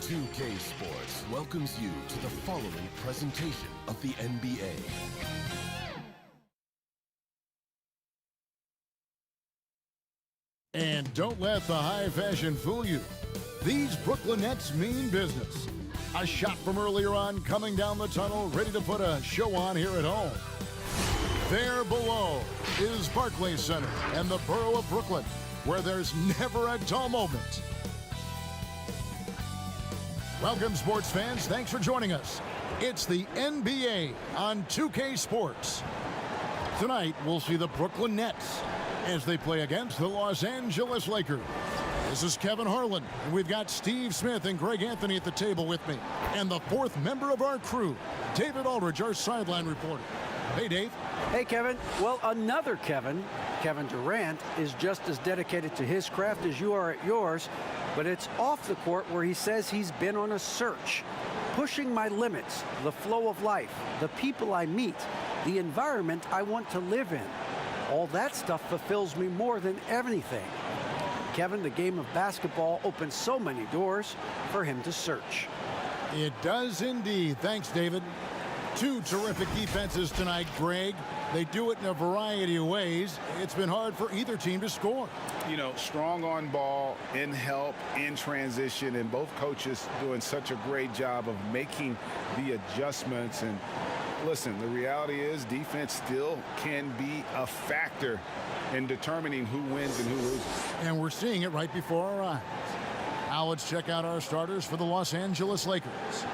2K Sports welcomes you to the following presentation of the NBA. And don't let the high fashion fool you. These Brooklyn Nets mean business. A shot from earlier on coming down the tunnel, ready to put a show on here at home. There below is Barclays Center and the borough of Brooklyn, where there's never a dull moment. Welcome, sports fans. Thanks for joining us. It's the NBA on 2K Sports. Tonight, we'll see the Brooklyn Nets as they play against the Los Angeles Lakers. This is Kevin Harlan, and we've got Steve Smith and Greg Anthony at the table with me. And the fourth member of our crew, David Aldridge, our sideline reporter. Hey, Dave. Hey, Kevin. Well, another Kevin, Kevin Durant, is just as dedicated to his craft as you are at yours, but it's off the court where he says he's been on a search, pushing my limits, the flow of life, the people I meet, the environment I want to live in. All that stuff fulfills me more than anything. Kevin, the game of basketball opens so many doors for him to search. It does indeed. Thanks, David. Two terrific defenses tonight, Greg. They do it in a variety of ways. It's been hard for either team to score. You know, strong on ball, in help, in transition, and both coaches doing such a great job of making the adjustments. And listen, the reality is defense still can be a factor in determining who wins and who loses. And we're seeing it right before our eyes. Now let's check out our starters for the Los Angeles Lakers.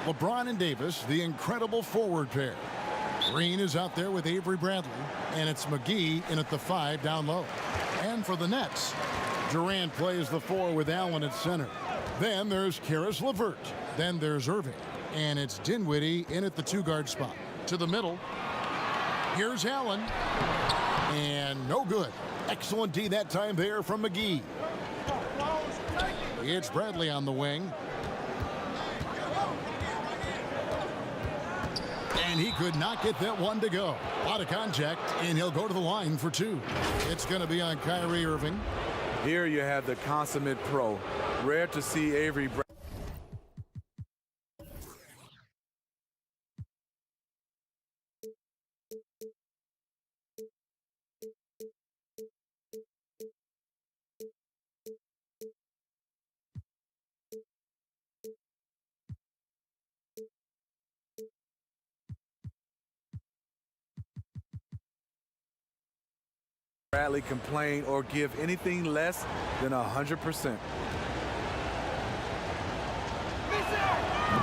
LeBron and Davis, the incredible forward pair. Green is out there with Avery Bradley, and it's McGee in at the 5 down low. And for the Nets, Durant plays the 4 with Allen at center. Then there's Karis LeVert. Then there's Irving. And it's Dinwiddie in at the 2-guard spot. To the middle, here's Allen. And no good. Excellent D that time there from McGee. It's Bradley on the wing. And he could not get that one to go. Out of contact, and he'll go to the line for 2. It's going to be on Kyrie Irving. Here you have the consummate pro. Rare to see Avery Bradley complain or give anything less than 100%.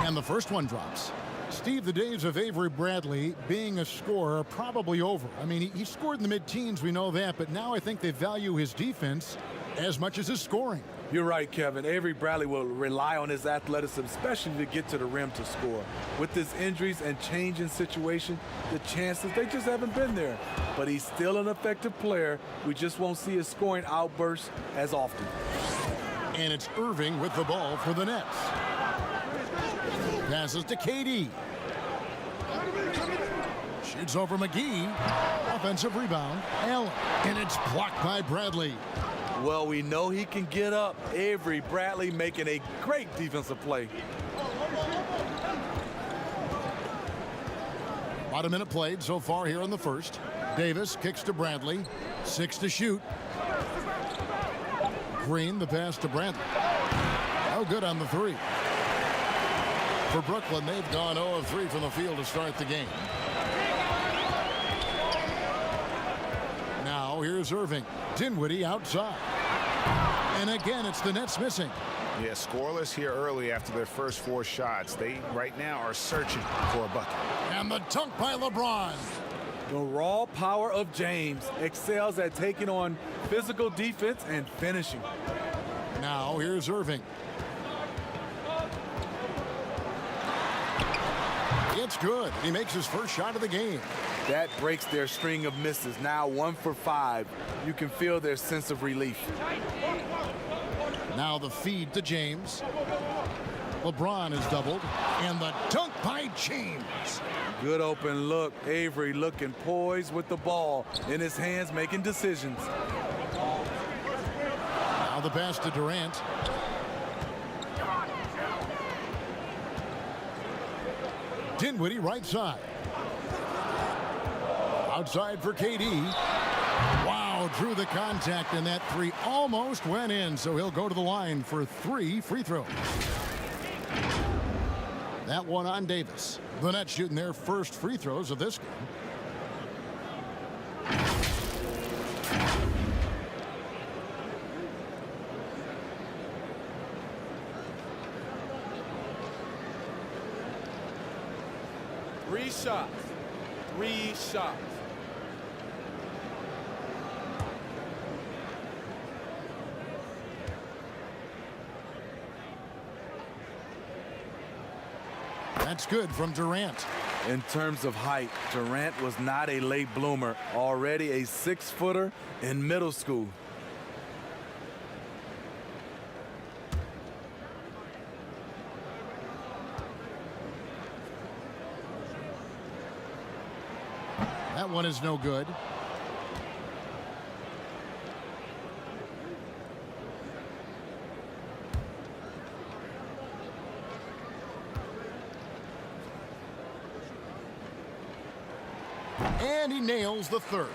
And the first one drops. Steve, the days of Avery Bradley being a scorer are probably over. I mean, he scored in the mid-teens, we know that, but now I think they value his defense as much as his scoring. You're right, Kevin. Avery Bradley will rely on his athleticism, especially to get to the rim to score. With his injuries and change in situation, the chances, they just haven't been there. But he's still an effective player. We just won't see his scoring outbursts as often. And it's Irving with the ball for the Nets. Passes to KD. Shoots over McGee. Offensive rebound. Allen. And it's blocked by Bradley. Well, we know he can get up. Avery Bradley making a great defensive play. About a minute played so far here in the first. Davis kicks to Bradley. 6 to shoot. Green, the pass to Bradley. Oh, good on the 3. For Brooklyn, they've gone 0 of 3 from the field to start the game. Now here's Irving. Dinwiddie outside. And again, it's the Nets missing. Yeah, scoreless here early after their first 4 shots. They, right now, are searching for a bucket. And the dunk by LeBron. The raw power of James excels at taking on physical defense and finishing. Now here's Irving. It's good. He makes his first shot of the game. That breaks their string of misses. Now 1 for 5. You can feel their sense of relief. Now the feed to James. LeBron is doubled. And the dunk by James. Good open look. Avery looking poised with the ball in his hands, making decisions. Now the pass to Durant. Dinwiddie right side. Outside for KD. Wow, drew the contact, and that three almost went in, so he'll go to the line for 3 free throws. That one on Davis. The Nets shooting their first free throws of this game. Three shots. 3 shots. That's good from Durant. In terms of height, Durant was not a late bloomer, already a 6-footer in middle school. That one is no good. And he nails the third.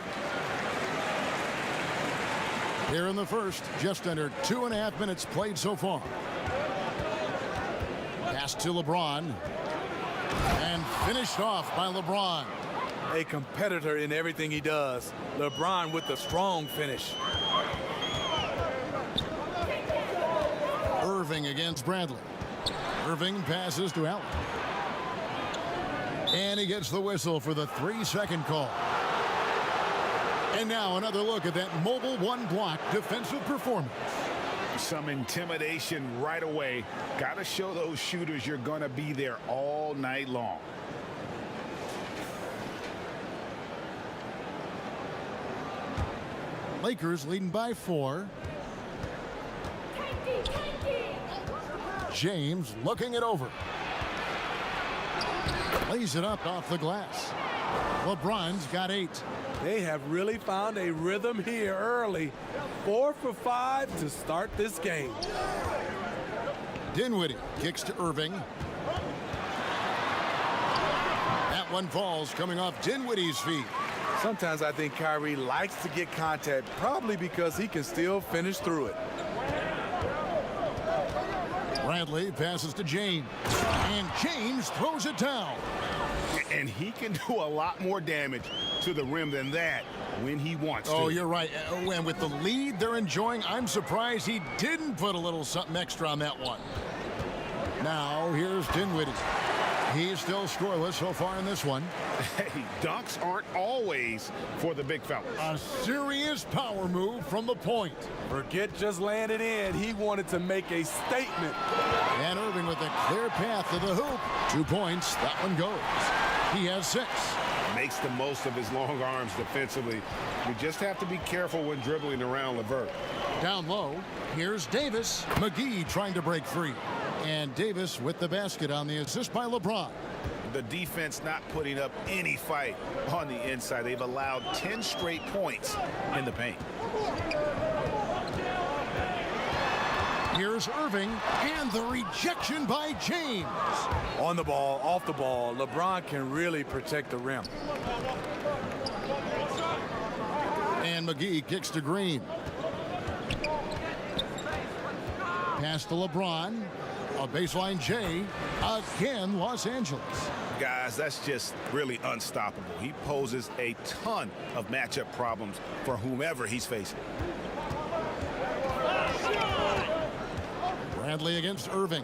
Here in the first, just under 2.5 minutes played so far. Pass to LeBron. And finished off by LeBron. A competitor in everything he does. LeBron with a strong finish. Irving against Bradley. Irving passes to Allen. And he gets the whistle for the 3-second call. And now another look at that mobile one-block defensive performance. Some intimidation right away. Got to show those shooters you're going to be there all night long. Lakers leading by 4. James looking it over. Lays it up off the glass. LeBron's got 8. They have really found a rhythm here early. 4 for 5 to start this game. Dinwiddie kicks to Irving. That one falls coming off Dinwiddie's feet. Sometimes I think Kyrie likes to get contact, probably because he can still finish through it. Bradley passes to James. And James throws it down. And he can do a lot more damage to the rim than that when he wants to. Oh, you're right. And with the lead they're enjoying, I'm surprised he didn't put a little something extra on that one. Now, here's Dinwiddie. He's still scoreless so far in this one. Hey, dunks aren't always for the big fellas. A serious power move from the point. Forget just laying it in. He wanted to make a statement. And Irving with a clear path to the hoop. 2 points. That one goes. He has 6. Makes the most of his long arms defensively. You just have to be careful when dribbling around LeVert. Down low, here's Davis. McGee trying to break free. And Davis with the basket on the assist by LeBron. The defense not putting up any fight on the inside. They've allowed 10 straight points in the paint. Here's Irving, and the rejection by James. On the ball, off the ball, LeBron can really protect the rim. And McGee kicks to Green. Pass to LeBron. A baseline J. Again, Los Angeles. Guys, that's just really unstoppable. He poses a ton of matchup problems for whomever he's facing. Bradley against Irving.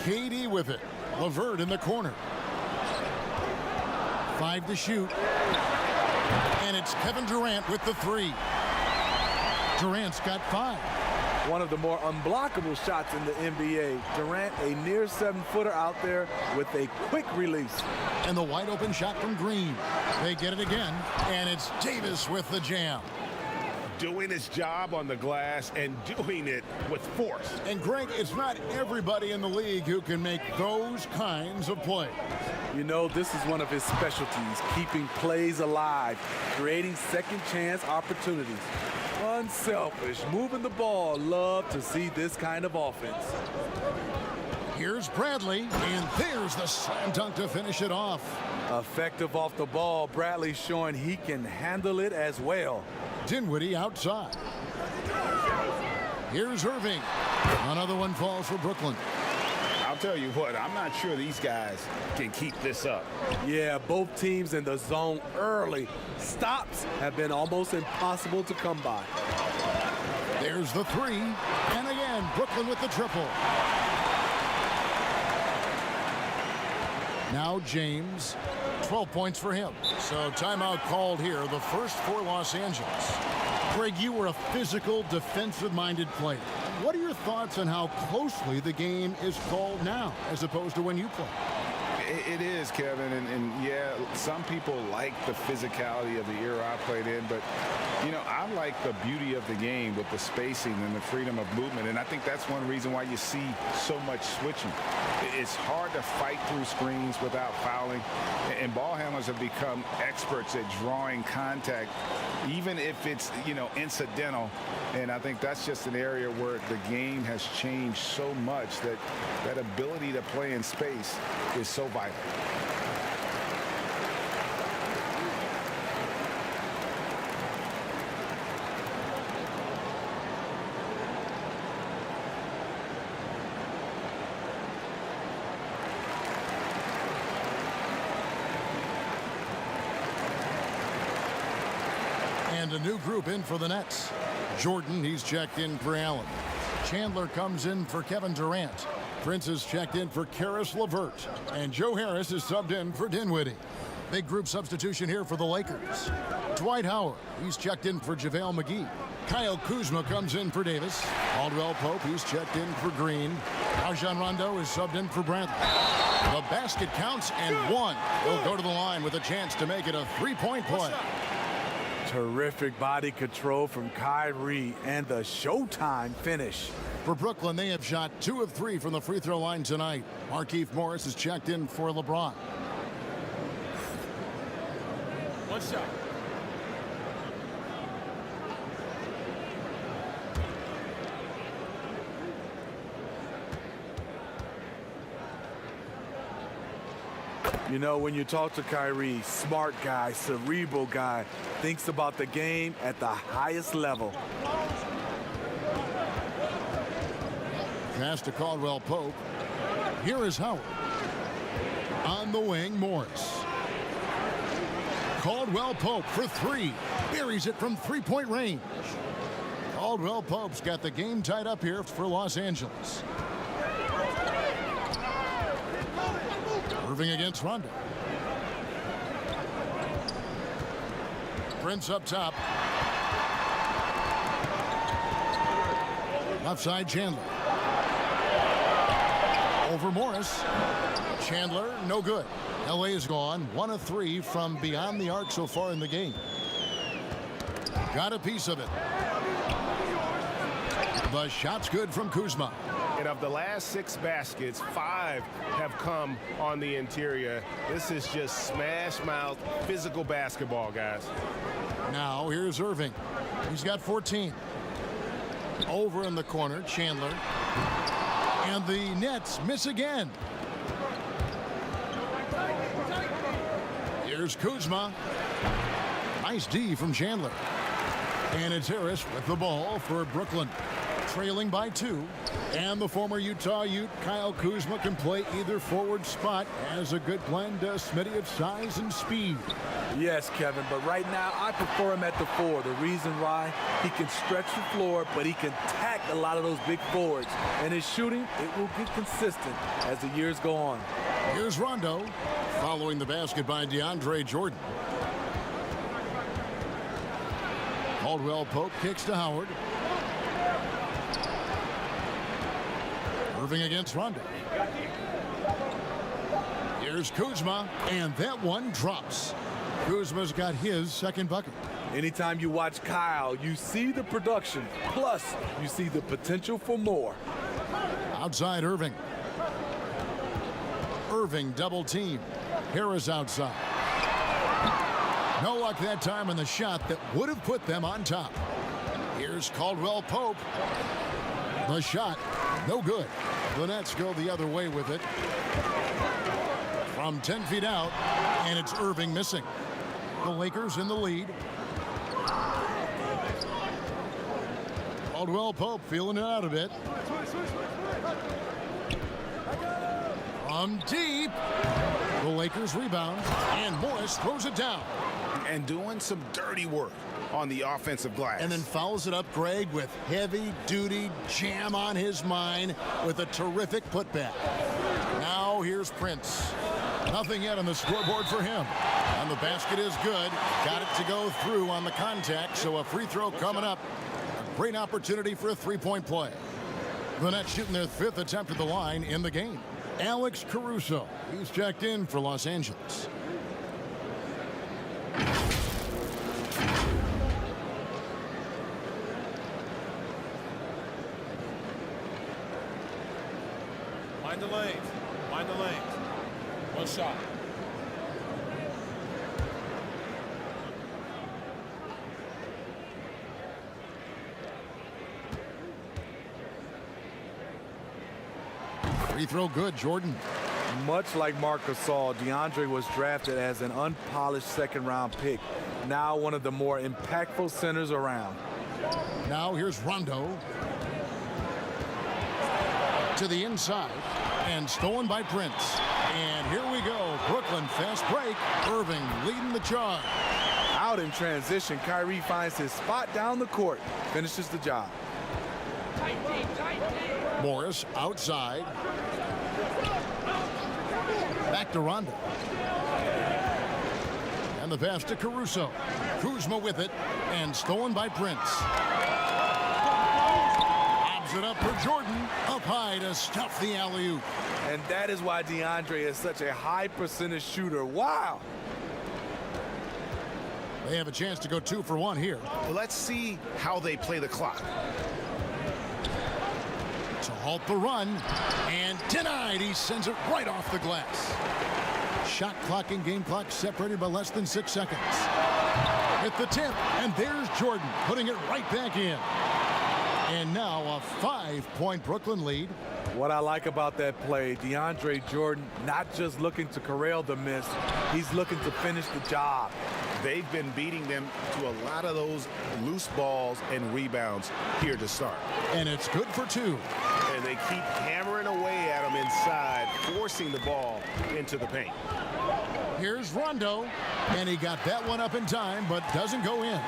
KD with it. LeVert in the corner. 5 to shoot. And it's Kevin Durant with the 3. Durant's got 5. One of the more unblockable shots in the NBA. Durant, a near 7-footer out there with a quick release. And the wide open shot from Green. They get it again, and it's Davis with the jam. Doing his job on the glass and doing it with force. And Greg, it's not everybody in the league who can make those kinds of plays. You know, this is one of his specialties, keeping plays alive, creating second chance opportunities. Unselfish, moving the ball. Love to see this kind of offense. Here's Bradley, and there's the slam dunk to finish it off. Effective off the ball. Bradley showing he can handle it as well. Dinwiddie outside. Here's Irving. Another one falls for Brooklyn. I'll tell you what, I'm not sure these guys can keep this up. Yeah, both teams in the zone early. Stops have been almost impossible to come by. There's the three. And again, Brooklyn with the triple. Now James, 12 points for him. So timeout called here, the first for Los Angeles. Greg, you were a physical, defensive-minded player. What are your thoughts on how closely the game is called now as opposed to when you played? It is, Kevin, and yeah, some people like the physicality of the era I played in, but, you know, I like the beauty of the game with the spacing and the freedom of movement, and I think that's one reason why you see so much switching. It's hard to fight through screens without fouling, and ball handlers have become experts at drawing contact, even if it's, you know, incidental, and I think that's just an area where the game has changed so much that that ability to play in space is so vital. And a new group in for the Nets. Jordan, he's checked in for Allen. Chandler comes in for Kevin Durant. Prince is checked in for Karis LeVert. And Joe Harris is subbed in for Dinwiddie. Big group substitution here for the Lakers. Dwight Howard, he's checked in for JaVale McGee. Kyle Kuzma comes in for Davis. Caldwell Pope, he's checked in for Green. Rajon Rondo is subbed in for Bradley. The basket counts and one. He'll go to the line with a chance to make it a three-point play. Terrific body control from Kyrie and the showtime finish. For Brooklyn, they have shot 2 of 3 from the free throw line tonight. Markieff Morris is checked in for LeBron. One shot. You know, when you talk to Kyrie, smart guy, cerebral guy, thinks about the game at the highest level. Pass to Caldwell Pope. Here is Howard. On the wing, Morris. Caldwell Pope for 3. Buries it from three-point range. Caldwell Pope's got the game tied up here for Los Angeles. Irving against Rondo. Prince up top. Left side, Chandler. Over Morris. Chandler, no good. LA is gone. 1 of 3 from beyond the arc so far in the game. Got a piece of it. The shot's good from Kuzma. And of the last 6 baskets, 5 have come on the interior. This is just smash mouth physical basketball, guys. Now here's Irving. He's got 14. Over in the corner, Chandler. And the Nets miss again. Here's Kuzma. Nice D from Chandler. And it's Harris with the ball for Brooklyn. Trailing by 2. And the former Utah Ute, Kyle Kuzma, can play either forward spot. Has a good blend, Smitty, of size and speed. Yes, Kevin, but right now I prefer him at the 4. The reason why, he can stretch the floor, but he can tack a lot of those big forwards. And his shooting, it will get consistent as the years go on. Here's Rondo, following the basket by DeAndre Jordan. Caldwell Pope kicks to Howard. Irving against Rondo. Here's Kuzma, and that one drops. Kuzma's got his second bucket. Anytime you watch Kyle, you see the production, plus you see the potential for more. Outside Irving. Irving double team. Harris outside. No luck that time on the shot that would have put them on top. Here's Caldwell Pope. The shot No good. The Nets go the other way with it. From 10 feet out, and it's Irving missing. The Lakers in the lead. Caldwell Pope feeling it out a bit. From deep. The Lakers rebound, and Morris throws it down. And doing some dirty work on the offensive glass. And then fouls it up, Greg, with heavy-duty jam on his mind with a terrific putback. Now here's Prince. Nothing yet on the scoreboard for him. And the basket is good. Got it to go through on the contact, so a free throw coming up. A great opportunity for a three-point play. The Nets shooting their 5th attempt at the line in the game. Alex Caruso. He's checked in for Los Angeles. Mind the lanes. Mind the lanes. One shot. Free throw good, Jordan. Much like Marcus saw, DeAndre was drafted as an unpolished second-round pick. Now one of the more impactful centers around. Now here's Rondo. To the inside. And stolen by Prince. And here we go. Brooklyn fast break. Irving leading the charge. Out in transition, Kyrie finds his spot down the court. Finishes the job. Morris outside. Back to Rondo. And the pass to Caruso. Kuzma with it. And stolen by Prince. Lobs it up for Jordan. Up high to stuff the alley-oop. And that is why DeAndre is such a high percentage shooter. Wow. They have a chance to go 2 for 1 here. Let's see how they play the clock. To halt the run, and denied. He sends it right off the glass. Shot clock and game clock separated by less than 6 seconds. Hit the tip, and there's Jordan putting it right back in. And now a 5-point Brooklyn lead. What I like about that play, DeAndre Jordan not just looking to corral the miss, he's looking to finish the job. They've been beating them to a lot of those loose balls and rebounds here to start. And it's good for 2. And they keep hammering away at him inside, forcing the ball into the paint. Here's Rondo, and he got that one up in time, but doesn't go in.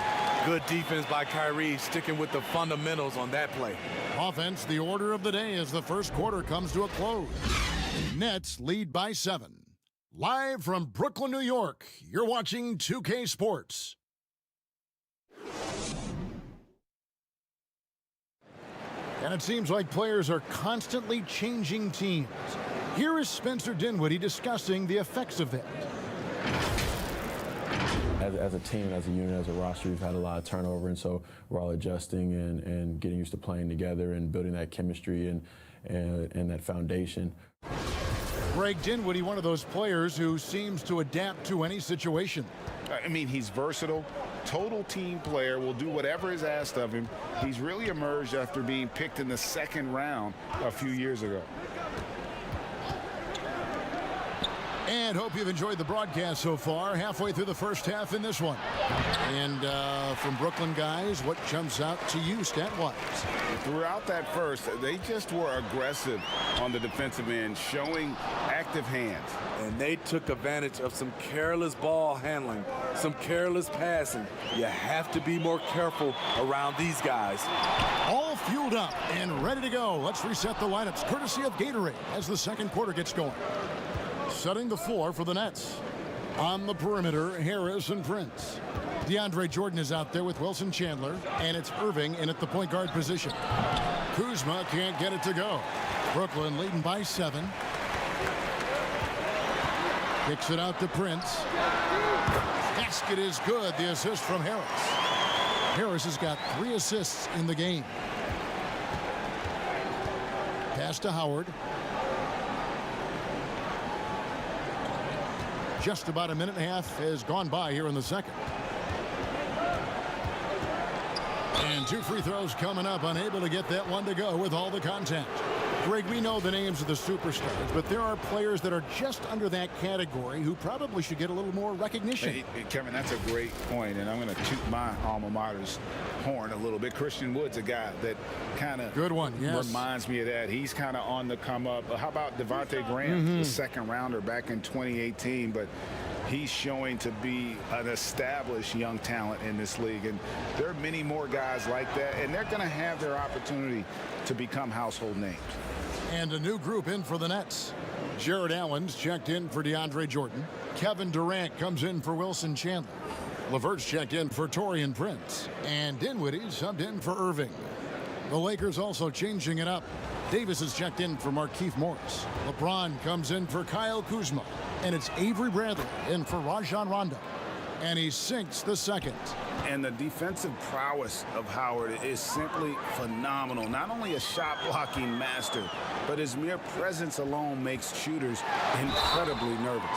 Good defense by Kyrie, sticking with the fundamentals on that play. Offense, the order of the day as the first quarter comes to a close. Nets lead by 7. Live from Brooklyn, New York, you're watching 2K Sports. And it seems like players are constantly changing teams. Here is Spencer Dinwiddie discussing the effects of that. As a team, as a unit, as a roster, we've had a lot of turnover, and so we're all adjusting and getting used to playing together and building that chemistry and that foundation. Greg Dinwiddie, one of those players who seems to adapt to any situation. I mean, he's versatile, total team player, will do whatever is asked of him. He's really emerged after being picked in the 2nd round a few years ago. And hope you've enjoyed the broadcast so far. Halfway through the first half in this one. And from Brooklyn guys, what jumps out to you stat-wise? Throughout that first, they just were aggressive on the defensive end, showing active hands. And they took advantage of some careless ball handling, some careless passing. You have to be more careful around these guys. All fueled up and ready to go. Let's reset the lineups, courtesy of Gatorade, as the second quarter gets going. Setting the floor for the Nets. On the perimeter, Harris and Prince. DeAndre Jordan is out there with Wilson Chandler, and it's Irving in at the point guard position. Kuzma can't get it to go. Brooklyn leading by 7. Kicks it out to Prince. Basket is good. The assist from Harris. Harris has got 3 assists in the game. Pass to Howard. Just about a minute and a half has gone by here in the second. And 2 free throws coming up, unable to get that one to go with all the contact. Greg, we know the names of the superstars, but there are players that are just under that category who probably should get a little more recognition. Hey, Kevin, that's a great point, and I'm going to toot my alma mater's horn a little bit. Christian Wood's a guy that kind of good one, yes, reminds me of that. He's kind of on the come up. How about Devontae Graham, the second rounder back in 2018, but he's showing to be an established young talent in this league, and there are many more guys like that, and they're going to have their opportunity to become household names. And a new group in for the Nets. Jared Allen's checked in for DeAndre Jordan. Kevin Durant comes in for Wilson Chandler. LeVert's checked in for Taurean Prince. And Dinwiddie subbed in for Irving. The Lakers also changing it up. Davis is checked in for Markieff Morris. LeBron comes in for Kyle Kuzma. And it's Avery Bradley in for Rajon Rondo. And he sinks the second. And the defensive prowess of Howard is simply phenomenal. Not only a shot-blocking master, but his mere presence alone makes shooters incredibly nervous.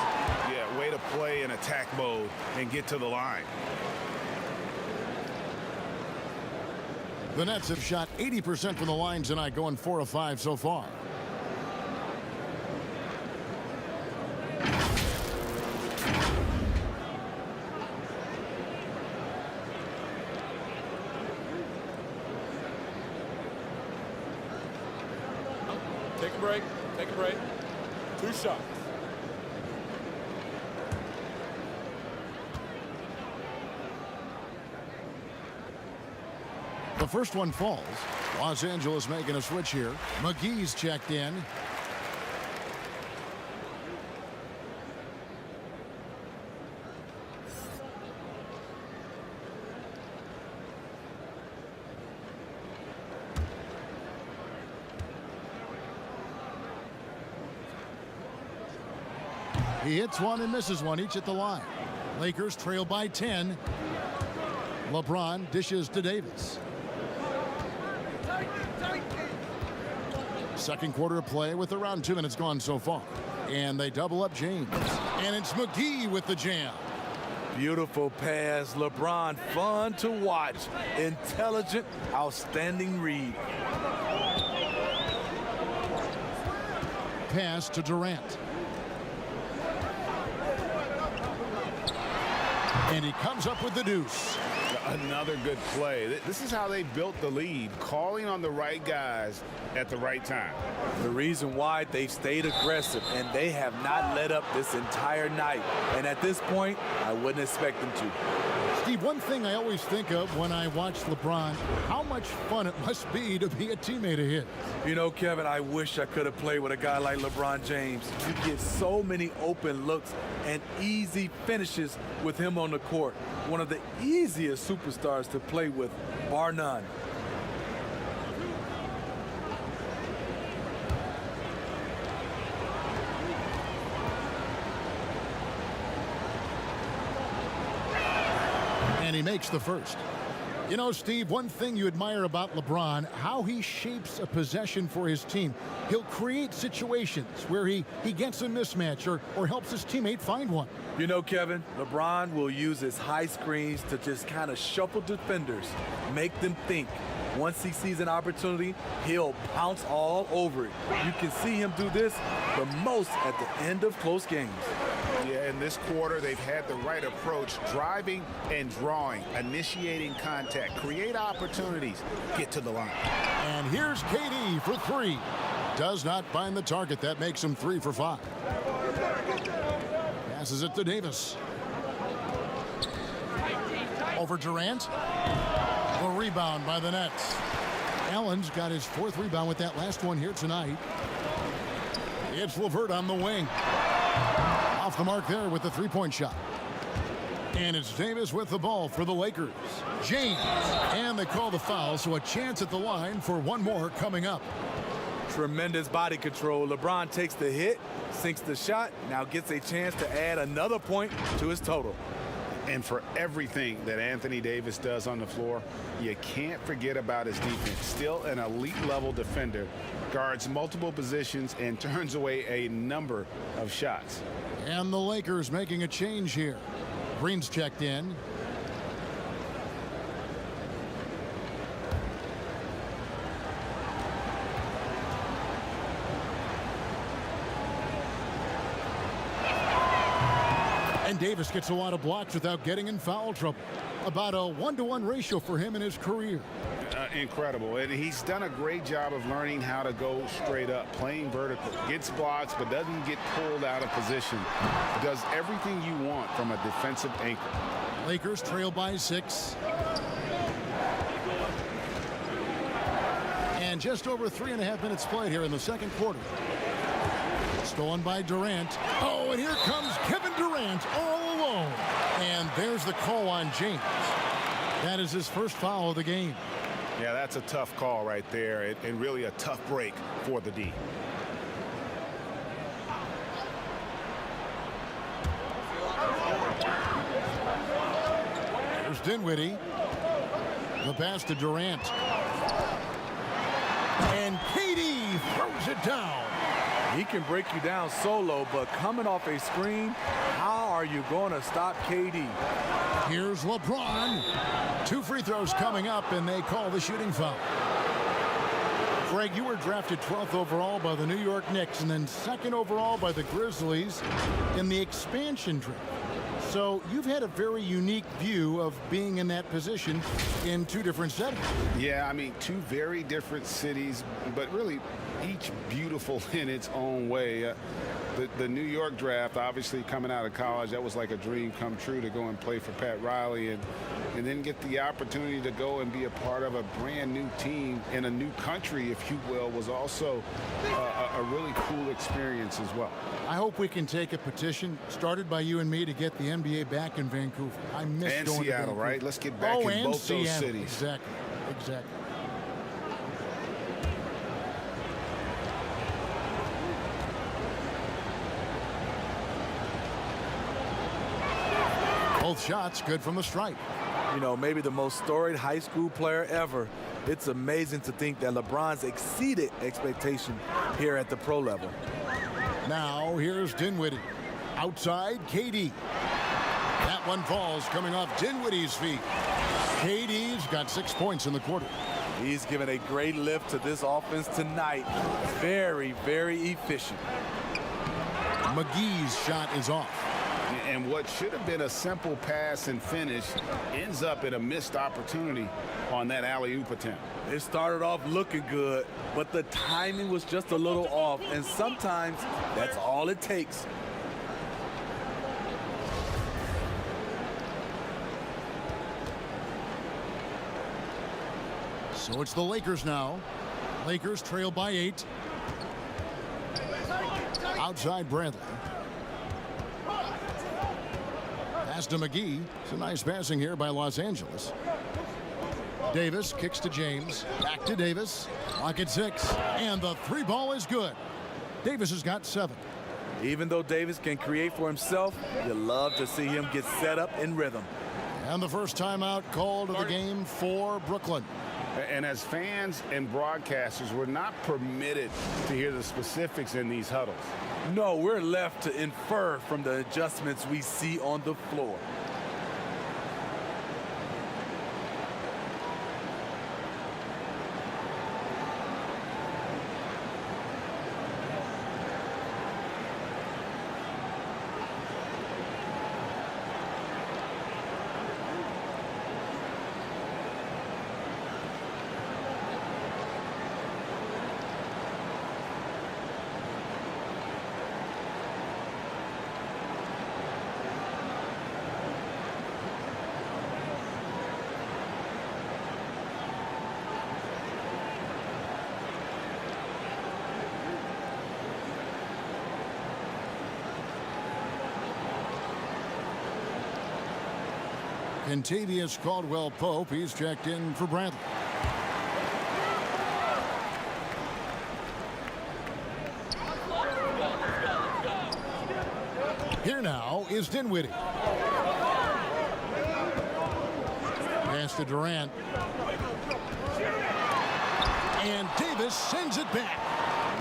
Yeah, way to play in attack mode and get to the line. The Nets have shot 80% from the line tonight, going 4 of 5 so far. Take a break. Take a break. 2 shots. The first one falls. Los Angeles making a switch here. McGee's checked in. He hits one and misses one, each at the line. Lakers trail by 10. LeBron dishes to Davis. Second quarter of play with around 2 minutes gone so far. And they double up James. And it's McGee with the jam. Beautiful pass. LeBron, fun to watch. Intelligent, outstanding read. Pass to Durant. And he comes up with the deuce. Another good play. This is how they built the lead, calling on the right guys at the right time. The reason why they stayed aggressive, and they have not let up this entire night. And at this point, I wouldn't expect them to. Steve, one thing I always think of when I watch LeBron, how much fun it must be to be a teammate of his. You know, Kevin, I wish I could have played with a guy like LeBron James. You get so many open looks and easy finishes with him on the court. One of the easiest superstars to play with, bar none. And he makes the first. You know, Steve, one thing you admire about LeBron, how he shapes a possession for his team. He'll create situations where he gets a mismatch or helps his teammate find one. You know, Kevin, LeBron will use his high screens to just kind of shuffle defenders, make them think. Once he sees an opportunity, he'll pounce all over it. You can see him do this the most at the end of close games. Yeah, in this quarter, they've had the right approach, driving and drawing, initiating contact, create opportunities, get to the line. And here's KD for 3. Does not find the target. That makes him 3 for 5. Passes it to Davis. Over Durant. The rebound by the Nets. Allen's got his 4th rebound with that last one here tonight. It's LeVert on the wing. Off the mark there with the 3-point shot. And it's Davis with the ball for the Lakers. James. And they call the foul, so a chance at the line for one more coming up. Tremendous body control. LeBron takes the hit, sinks the shot, now gets a chance to add another point to his total. And for everything that Anthony Davis does on the floor, you can't forget about his defense. Still an elite level defender, guards multiple positions and turns away a number of shots. And the Lakers making a change here. Green's checked in. Davis gets a lot of blocks without getting in foul trouble. About a 1-to-1 ratio for him in his career. Incredible. And he's done a great job of learning how to go straight up, playing vertical. Gets blocks, but doesn't get pulled out of position. Does everything you want from a defensive anchor. Lakers trail by 6. And just over 3.5 minutes played here in the second quarter. Stolen by Durant. Oh, and here comes Kevin Durant all alone. And there's the call on James. That is his first foul of the game. Yeah, that's a tough call right there, and really a tough break for the D. There's Dinwiddie. The pass to Durant. And KD throws it down. He can break you down solo, but coming off a screen, how are you going to stop KD? Here's LeBron. 2 free throws coming up, and they call the shooting foul. Greg, you were drafted 12th overall by the New York Knicks and then 2nd overall by the Grizzlies in the expansion draft. So you've had a very unique view of being in that position in 2 different settings. Yeah, I mean, 2 very different cities, but really each beautiful in its own way. The New York draft, obviously coming out of college, that was like a dream come true to go and play for Pat Riley and then get the opportunity to go and be a part of a brand new team in a new country, if you will, was also a really cool experience as well. I hope we can take a petition started by you and me to get the NBA back in Vancouver. I miss and going Seattle, to Vancouver. right? Let's get back in both Seattle. those cities. Exactly. Exactly. Both shots good from the stripe. You know, maybe the most storied high school player ever. It's amazing to think that LeBron's exceeded expectation here at the pro level. Now here's Dinwiddie. Outside, KD. That one falls coming off Dinwiddie's feet. KD's got 6 points in the quarter. He's given a great lift to this offense tonight. Very, very efficient. McGee's shot is off. And what should have been a simple pass and finish ends up in a missed opportunity on that alley-oop attempt. It started off looking good, but the timing was just a little off, and sometimes that's all it takes. So it's the Lakers now. Lakers trail by 8. Outside Bradley. Pass to McGee. It's a nice passing here by Los Angeles. Davis kicks to James. Back to Davis. Clock at 6. And the 3 ball is good. Davis has got 7. Even though Davis can create for himself, you love to see him get set up in rhythm. And the first timeout called of the game for Brooklyn. And as fans and broadcasters, we're not permitted to hear the specifics in these huddles. No, we're left to infer from the adjustments we see on the floor. Kentavious Caldwell-Pope, he's checked in for Bradley. Here now is Dinwiddie. Pass to Durant. And Davis sends it back.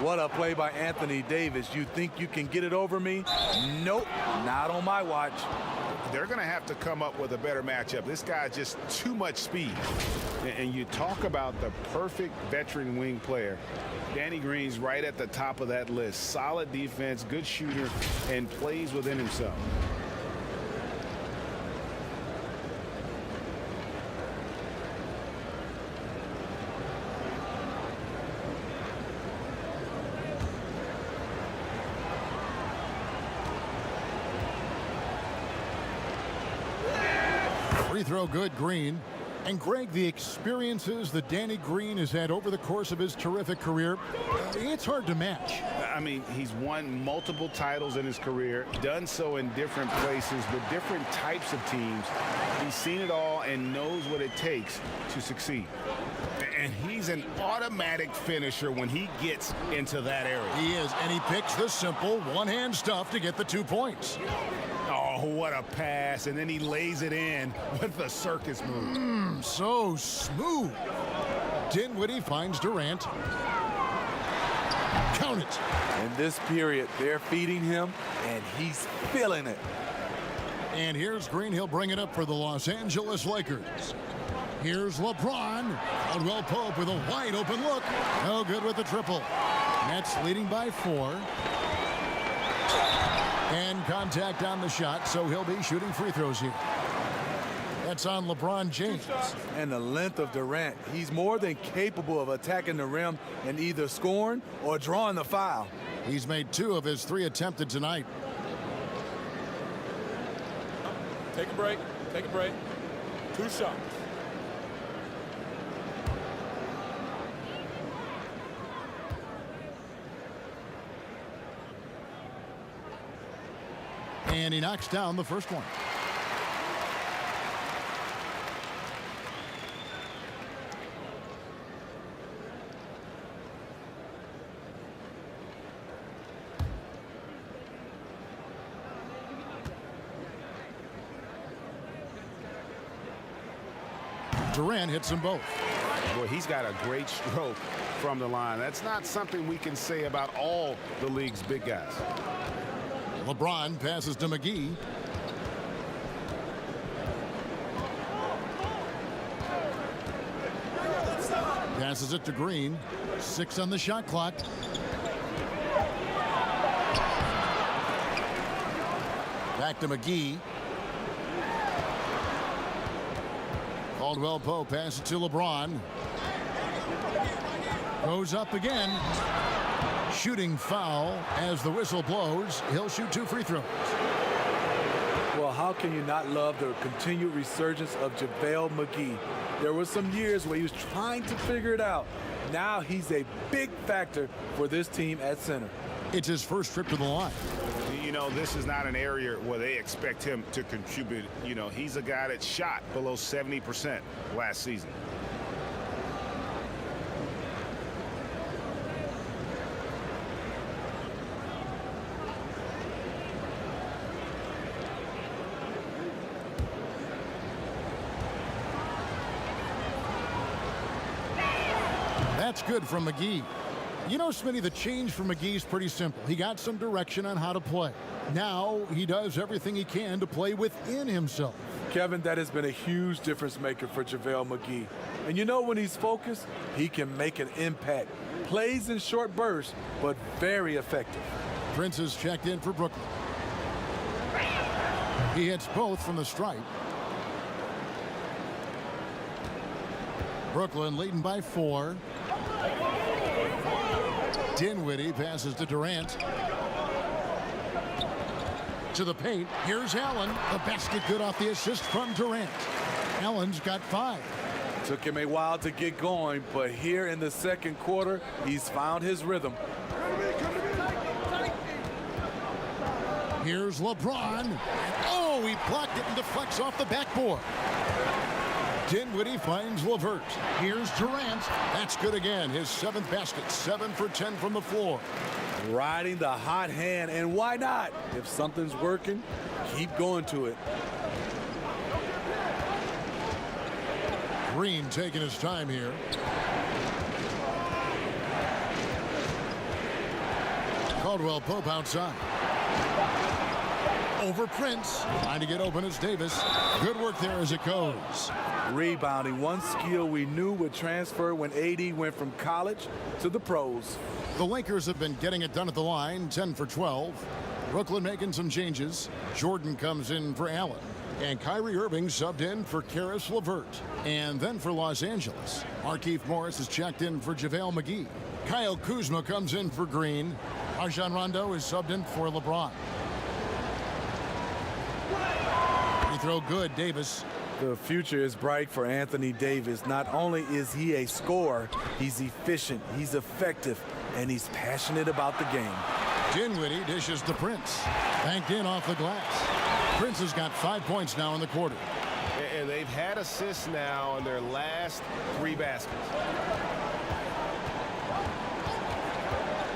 What a play by Anthony Davis. You think you can get it over me? Nope, not on my watch. They're going to have to come up with a better matchup. This guy's just too much speed. And you talk about the perfect veteran wing player. Danny Green's right at the top of that list. Solid defense, good shooter, and plays within himself. Free throw good, Green. And Greg, the experiences that Danny Green has had over the course of his terrific career, it's hard to match. I mean, he's won multiple titles in his career, done so in different places with different types of teams. He's seen it all and knows what it takes to succeed. And he's an automatic finisher when he gets into that area. He is, and he picks the simple one-hand stuff to get the 2 points. Oh, what a pass, and then he lays it in with the circus move. So smooth. Dinwiddie finds Durant. Count it. In this period, they're feeding him, and he's feeling it. And here's Green. He'll bring it up for the Los Angeles Lakers. Here's LeBron. Caldwell Pope with a wide open look. No good with the triple. Nets leading by 4. And contact on the shot, so he'll be shooting free throws here. That's on LeBron James. And the length of Durant, he's more than capable of attacking the rim and either scoring or drawing the foul. He's made 2 of his 3 attempted tonight. Take a break. Take a break. 2 shots. And he knocks down the first one. Durant hits them both. Boy, he's got a great stroke from the line. That's not something we can say about all the league's big guys. LeBron passes to McGee. Passes it to Green. 6 on the shot clock. Back to McGee. Caldwell Pope passes to LeBron. Goes up again. Shooting foul as the whistle blows. He'll shoot 2 free throws. Well, how can you not love the continued resurgence of JaVale McGee? There were some years where he was trying to figure it out. Now he's a big factor for this team at center. It's his first trip to the line. You know, this is not an area where they expect him to contribute. You know, he's a guy that shot below 70% last season. That's good from McGee. You know, Smitty, the change for McGee is pretty simple. He got some direction on how to play. Now he does everything he can to play within himself. Kevin, that has been a huge difference maker for JaVale McGee. And you know, when he's focused, he can make an impact. Plays in short bursts, but very effective. Prince is checked in for Brooklyn. He hits both from the stripe. Brooklyn leading by 4. Dinwiddie passes to Durant. To the paint. Here's Allen. The basket good off the assist from Durant. Allen's got 5. Took him a while to get going, but here in the second quarter, he's found his rhythm. Here's LeBron. Oh, he blocked it and deflects off the backboard. Dinwiddie finds Levert. Here's Durant. That's good again. His 7th basket. 7 for 10 from the floor. Riding the hot hand, and why not? If something's working, keep going to it. Green taking his time here. Caldwell Pope outside. Over Prince. Trying to get open as Davis. Good work there as it goes. Rebounding, one skill we knew would transfer when AD went from college to the pros. The Lakers have been getting it done at the line, 10 for 12. Brooklyn making some changes. Jordan comes in for Allen. And Kyrie Irving subbed in for Karis LeVert. And then for Los Angeles, Markieff Morris is checked in for JaVale McGee. Kyle Kuzma comes in for Green. Rajon Rondo is subbed in for LeBron. Free throw good, Davis. The future is bright for Anthony Davis. Not only is he a scorer, he's efficient, he's effective, and he's passionate about the game. Dinwiddie dishes to Prince. Banked in off the glass. Prince has got 5 points now in the quarter. And they've had assists now on their last 3 baskets.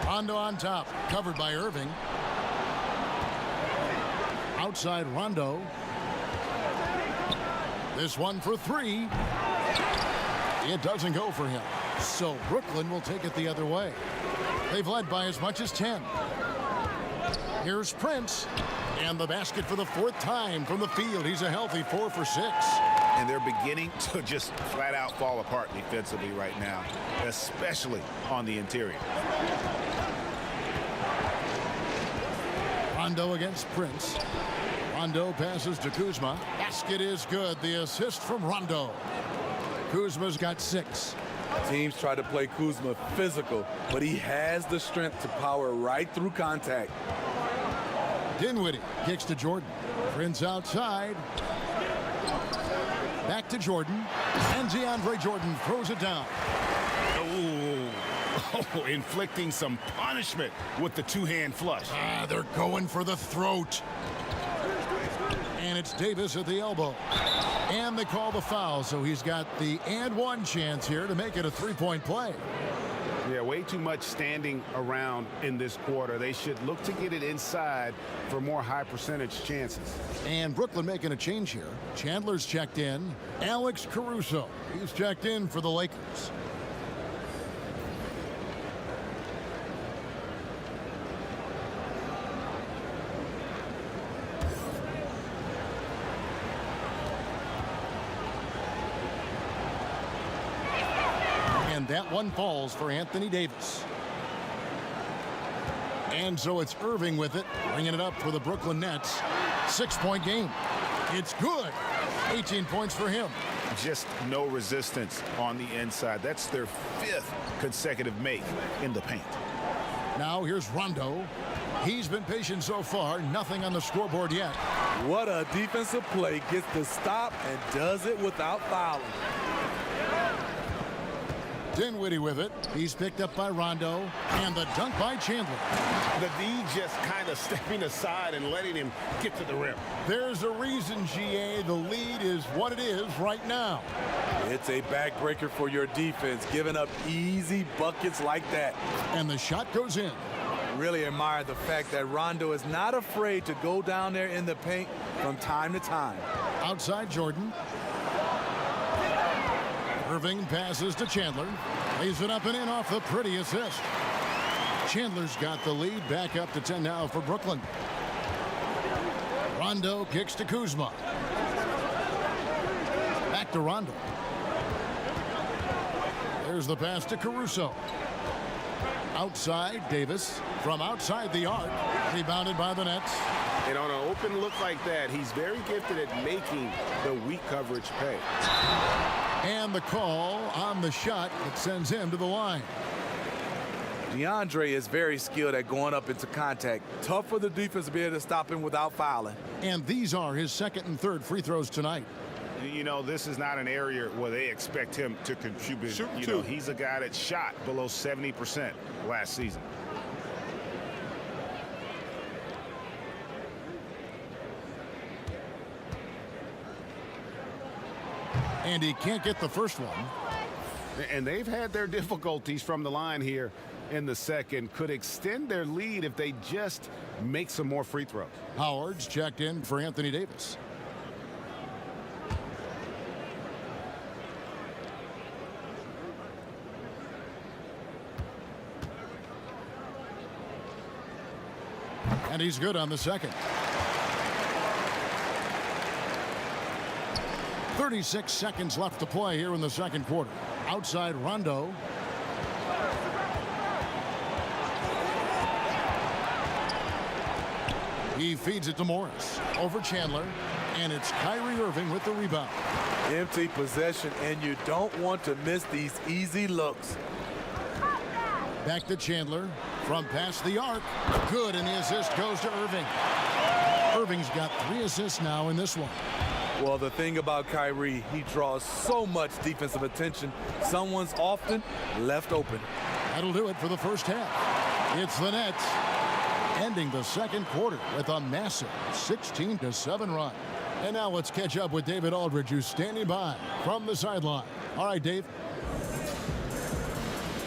Rondo on top, covered by Irving. Outside Rondo. This one for 3. It doesn't go for him. So Brooklyn will take it the other way. They've led by as much as 10. Here's Prince. And the basket for the 4th time from the field. He's a healthy 4 for 6. And they're beginning to just flat out fall apart defensively right now, especially on the interior. Rondo against Prince. Rondo passes to Kuzma. Basket is good. The assist from Rondo. Kuzma's got 6. Teams try to play Kuzma physical, but he has the strength to power right through contact. Dinwiddie kicks to Jordan. Prince outside. Back to Jordan. And DeAndre Jordan throws it down. Oh, inflicting some punishment with the 2-hand flush. They're going for the throat. And it's Davis at the elbow. And they call the foul, so he's got the and 1 chance here to make it a 3-point play. Yeah, way too much standing around in this quarter. They should look to get it inside for more high percentage chances. And Brooklyn making a change here. Chandler's checked in. Alex Caruso, he's checked in for the Lakers. And that one falls for Anthony Davis. And so it's Irving with it, bringing it up for the Brooklyn Nets. 6-point game. It's good. 18 points for him. Just no resistance on the inside. That's their 5th consecutive make in the paint. Now here's Rondo. He's been patient so far. Nothing on the scoreboard yet. What a defensive play. Gets the stop and does it without fouling. Dinwiddie with it. He's picked up by Rondo. And the dunk by Chandler. The D just kind of stepping aside and letting him get to the rim. There's a reason, GA. The lead is what it is right now. It's a backbreaker for your defense, giving up easy buckets like that. And the shot goes in. Really admire the fact that Rondo is not afraid to go down there in the paint from time to time. Outside Jordan. Irving passes to Chandler. Lays it up and in off the pretty assist. Chandler's got the lead, back up to 10 now for Brooklyn. Rondo kicks to Kuzma. Back to Rondo. There's the pass to Caruso. Outside Davis. From outside the arc. Rebounded by the Nets. And on an open look like that, he's very gifted at making the weak coverage pay. And the call on the shot that sends him to the line. DeAndre is very skilled at going up into contact. Tough for the defense to be able to stop him without fouling. And these are his 2nd and 3rd free throws tonight. You know, this is not an area where they expect him to contribute. You know, he's a guy that shot below 70% last season. And he can't get the first one. And they've had their difficulties from the line here in the second. Could extend their lead if they just make some more free throws. Howard's checked in for Anthony Davis. And he's good on the second. 36 seconds left to play here in the second quarter. Outside Rondo. He feeds it to Morris. Over Chandler. And it's Kyrie Irving with the rebound. Empty possession, and you don't want to miss these easy looks. Back to Chandler. From past the arc. Good, and the assist goes to Irving. Irving's got 3 assists now in this one. Well, the thing about Kyrie, he draws so much defensive attention. Someone's often left open. That'll do it for the first half. It's the Nets ending the second quarter with a massive 16-7 run. And now let's catch up with David Aldridge, who's standing by from the sideline. All right, Dave.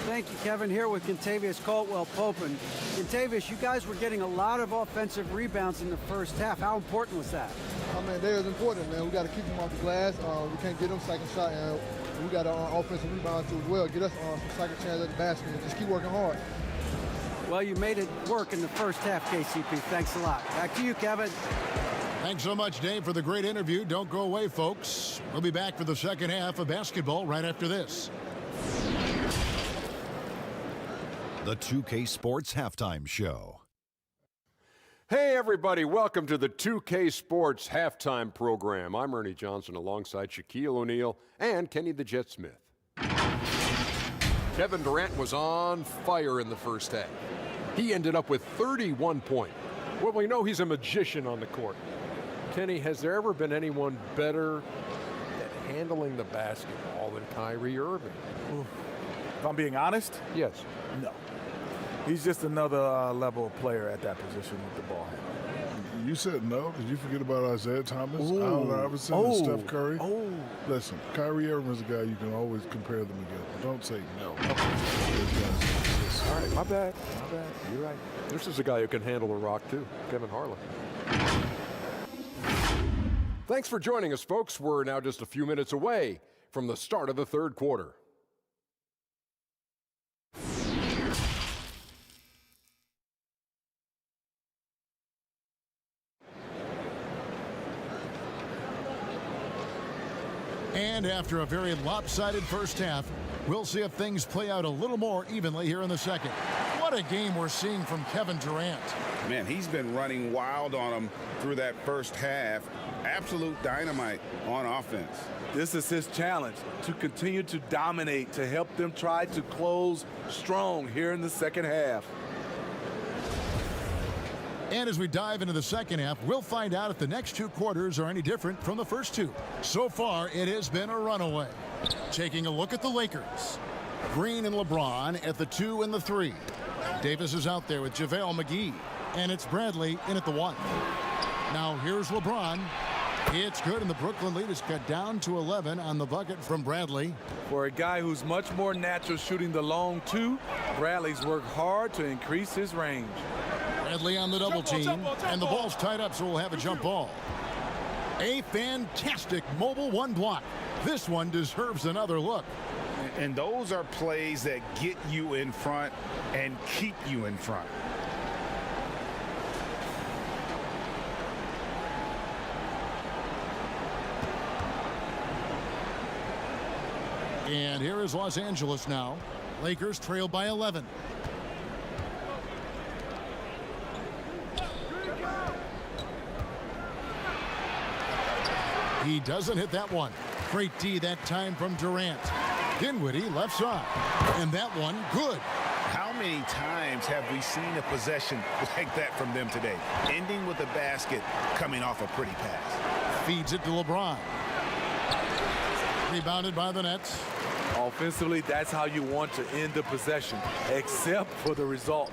Thank you, Kevin. Here with Kentavious Caldwell-Pope. Kentavious, you guys were getting a lot of offensive rebounds in the first half. How important was that? I mean, they're important, man. We got to keep them off the glass. We can't get them second shot, and we got to offensive rebound too as well. Get us some second chance at the basket and just keep working hard. Well, you made it work in the first half, KCP. Thanks a lot. Back to you, Kevin. Thanks so much, Dave, for the great interview. Don't go away, folks. We'll be back for the second half of basketball right after this. The 2K Sports Halftime Show. Hey, everybody. Welcome to the 2K Sports Halftime Program. I'm Ernie Johnson alongside Shaquille O'Neal and Kenny the Jet Smith. Kevin Durant was on fire in the first half. He ended up with 31 points. Well, we know he's a magician on the court. Kenny, has there ever been anyone better at handling the basketball than Kyrie Irving? If I'm being honest, Yes. no. He's just another level player at that position with the ball handle. You said no. Did you forget about Isaiah Thomas, Allen Iverson, and Steph Curry? Listen, Kyrie Irving is a guy you can always compare them together. Don't say no. All right, my bad. You're right. This is a guy who can handle the rock, too, Kevin Harlan. Thanks for joining us, folks. We're now just a few minutes away from the start of the third quarter. And after a very lopsided first half, we'll see if things play out a little more evenly here in the second. What a game we're seeing from Kevin Durant. Man, he's been running wild on them through that first half. Absolute dynamite on offense. This is his challenge, to continue to dominate, to help them try to close strong here in the second half. And as we dive into the second half, we'll find out if the next two quarters are any different from the first two. So far, it has been a runaway. Taking a look at the Lakers. Green and LeBron at the 2 and the 3. Davis is out there with JaVale McGee. And it's Bradley in at the 1. Now here's LeBron. It's good, and the Brooklyn lead is cut down to 11 on the bucket from Bradley. For a guy who's much more natural shooting the long 2, Bradley's worked hard to increase his range. Bradley on the double team, and the ball's tied up, so we'll have a jump ball. A fantastic mobile 1 block. This one deserves another look. And those are plays that get you in front and keep you in front. And here is Los Angeles now. Lakers trail by 11. He doesn't hit that one. Great D that time from Durant. Dinwiddie left side. And that one good. How many times have we seen a possession like that from them today? Ending with a basket, coming off a pretty pass. Feeds it to LeBron. Rebounded by the Nets. Offensively, that's how you want to end the possession, except for the result.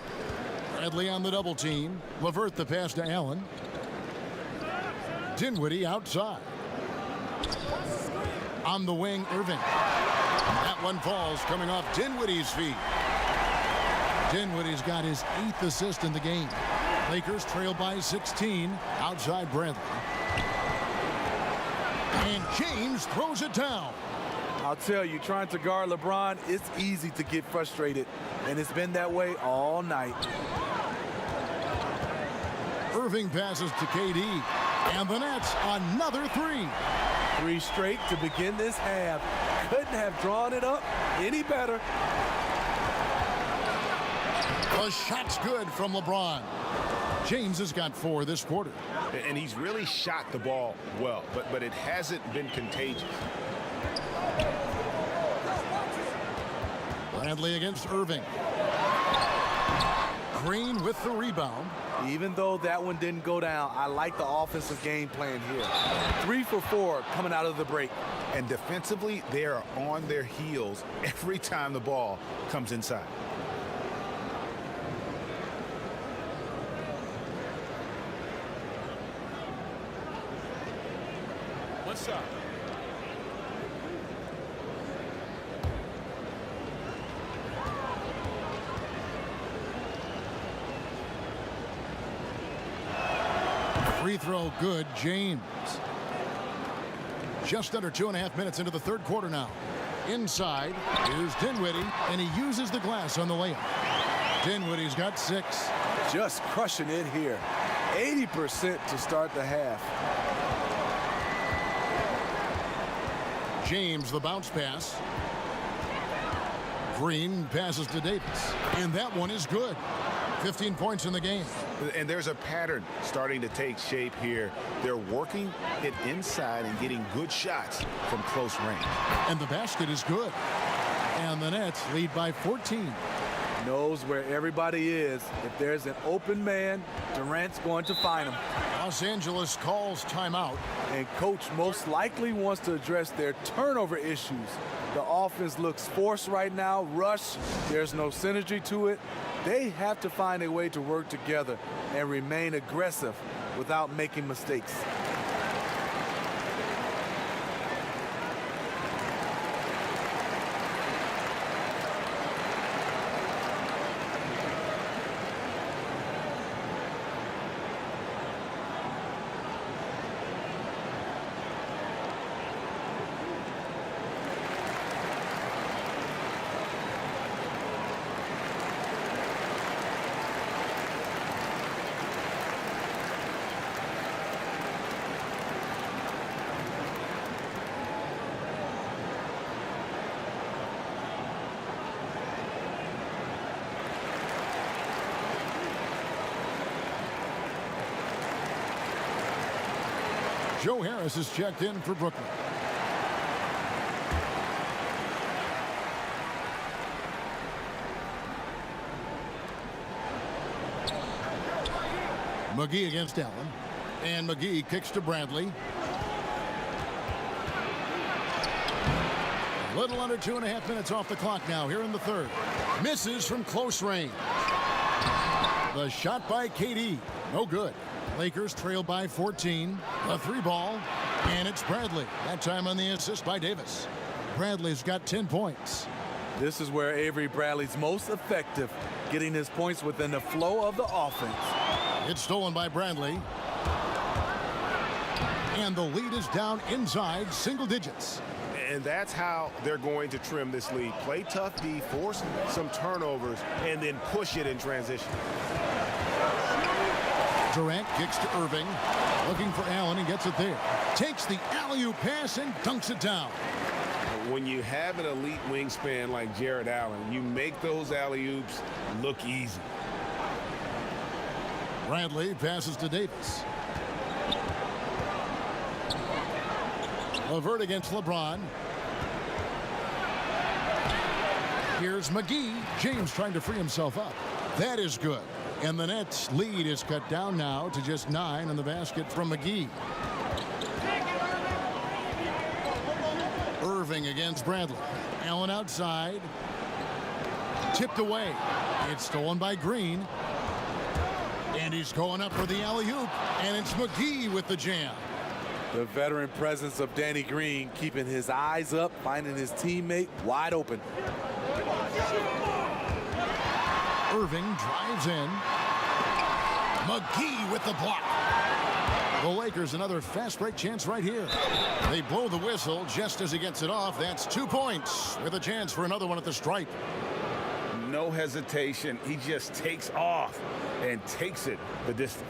Bradley on the double team. LeVert the pass to Allen. Dinwiddie outside. On the wing, Irving. That one falls, coming off Dinwiddie's feet. Dinwiddie's got his 8th assist in the game. Lakers trail by 16. Outside Bradley. And James throws it down. I'll tell you, trying to guard LeBron, it's easy to get frustrated, and it's been that way all night. Irving passes to KD. And the Nets, another 3. 3 straight to begin this half. Couldn't have drawn it up any better. The shot's good from LeBron. James has got 4 this quarter. And he's really shot the ball well, but it hasn't been contagious. Bradley against Irving. Green with the rebound. Even though that one didn't go down, I like the offensive game plan here. 3 for 4 coming out of the break. And defensively, they are on their heels every time the ball comes inside. One shot. Free throw good, James. Just under 2.5 minutes into the third quarter now. Inside, here's Dinwiddie, and he uses the glass on the layup. Dinwiddie's got 6. Just crushing it here. 80% to start the half. James, the bounce pass. Green passes to Davis, and that one is good. 15 points in the game. And there's a pattern starting to take shape here. They're working it inside and getting good shots from close range. And the basket is good. And the Nets lead by 14. Knows where everybody is. If there's an open man, Durant's going to find him. Los Angeles calls timeout. And coach most likely wants to address their turnover issues. The offense looks forced right now, rush. There's no synergy to it. They have to find a way to work together and remain aggressive without making mistakes. Joe Harris is checked in for Brooklyn. McGee against Allen. And McGee kicks to Bradley. A little under 2.5 minutes off the clock now here in the third. Misses from close range. The shot by KD. No good. Lakers trail by 14. A 3-ball. And it's Bradley. That time on the assist by Davis. Bradley's got 10 points. This is where Avery Bradley's most effective, getting his points within the flow of the offense. It's stolen by Bradley. And the lead is down inside single digits. And that's how they're going to trim this lead. Play tough D, force some turnovers, and then push it in transition. Durant kicks to Irving. Looking for Allen and gets it there. Takes the alley-oop pass and dunks it down. When you have an elite wingspan like Jared Allen, you make those alley-oops look easy. Bradley passes to Davis. LeVert against LeBron. Here's McGee. James trying to free himself up. That is good. And the Nets lead is cut down now to just 9 on the basket from McGee. Irving against Bradley. Allen outside. Tipped away. It's stolen by Green. And he's going up for the alley-oop. And it's McGee with the jam. The veteran presence of Danny Green keeping his eyes up, finding his teammate wide open. Irving drives in. McGee with the block. The Lakers another fast break chance right here. They blow the whistle just as he gets it off. That's 2 points with a chance for another one at the stripe. No hesitation. He just takes off and takes it the distance.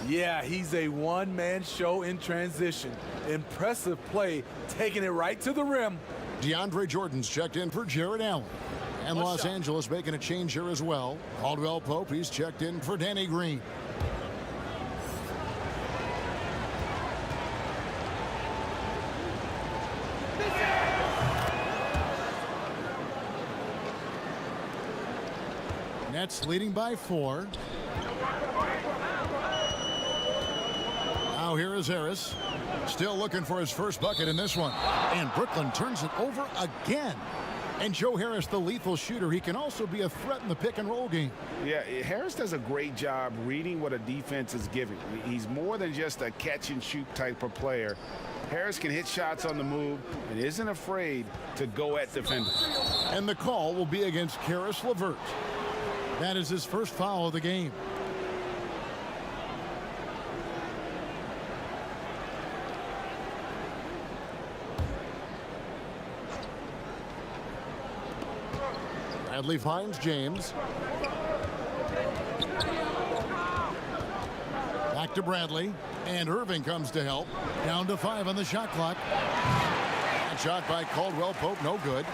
Yeah, he's a one-man show in transition. Impressive play, taking it right to the rim. DeAndre Jordan's checked in for Jared Allen. And Los Angeles making a change here as well. Caldwell Pope, he's checked in for Danny Green. Nets leading by 4. Now here is Harris. Still looking for his first bucket in this one. And Brooklyn turns it over again. And Joe Harris, the lethal shooter, he can also be a threat in the pick-and-roll game. Yeah, Harris does a great job reading what a defense is giving. He's more than just a catch-and-shoot type of player. Harris can hit shots on the move and isn't afraid to go at defenders. And the call will be against Karis LeVert. That is his first foul of the game. Bradley finds James. Back to Bradley. And Irving comes to help. Down to 5 on the shot clock. That shot by Caldwell Pope, no good.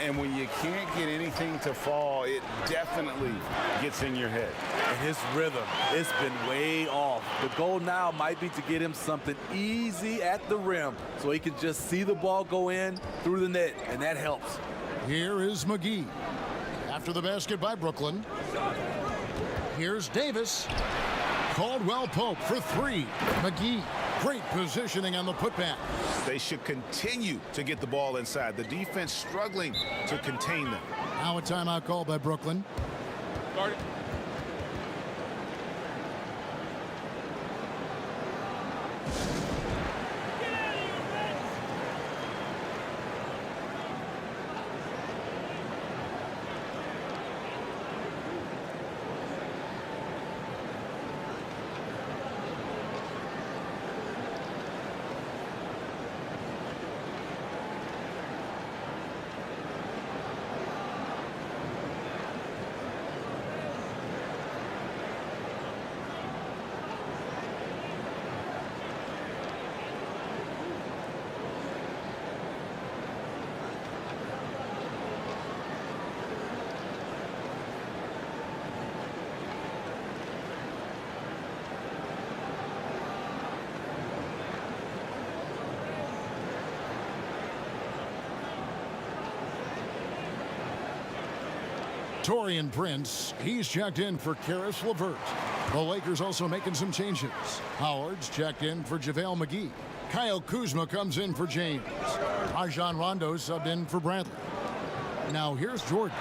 And when you can't get anything to fall, it definitely gets in your head. And his rhythm, it's been way off. The goal now might be to get him something easy at the rim so he can just see the ball go in through the net, and that helps. Here is McGee. After the basket by Brooklyn. Here's Davis. Caldwell Pope for 3. McGee, great positioning on the putback. They should continue to get the ball inside. The defense struggling to contain them. Now a timeout called by Brooklyn. Guard it. Taurean Prince, he's checked in for Karis LeVert. The Lakers also making some changes. Howard's checked in for JaVale McGee. Kyle Kuzma comes in for James. Rajon Rondo subbed in for Bradley. Now here's Jordan.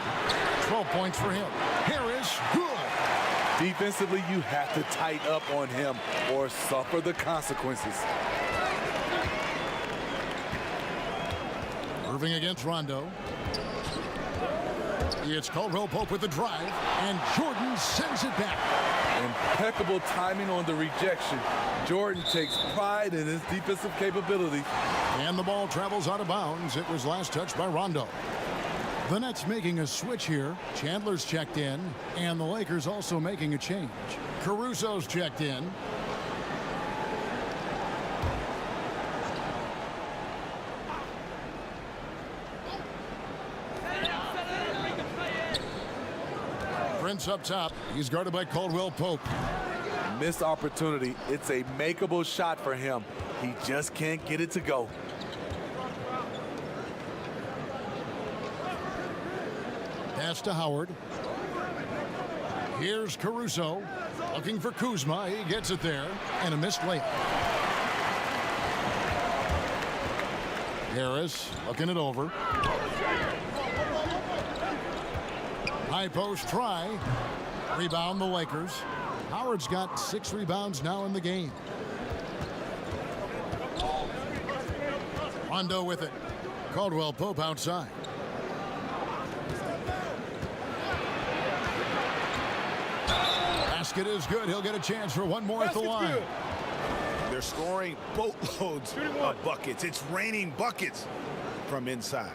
12 points for him. Harris, good. Defensively, you have to tighten up on him or suffer the consequences. Irving against Rondo. It's Caldwell Pope with the drive, and Jordan sends it back. Impeccable timing on the rejection. Jordan takes pride in his defensive capabilities. And the ball travels out of bounds. It was last touched by Rondo. The Nets making a switch here. Chandler's checked in, and the Lakers also making a change. Caruso's checked in. Prince up top. He's guarded by Caldwell Pope. Missed opportunity. It's a makeable shot for him. He just can't get it to go. Pass to Howard. Here's Caruso. Looking for Kuzma. He gets it there. And a missed layup. Harris looking it over. High post try. Rebound the Lakers. Howard's got 6 rebounds now in the game. Rondo with it. Caldwell Pope outside. Basket is good. He'll get a chance for one more at the line. Good. They're scoring boatloads of buckets. It's raining buckets from inside.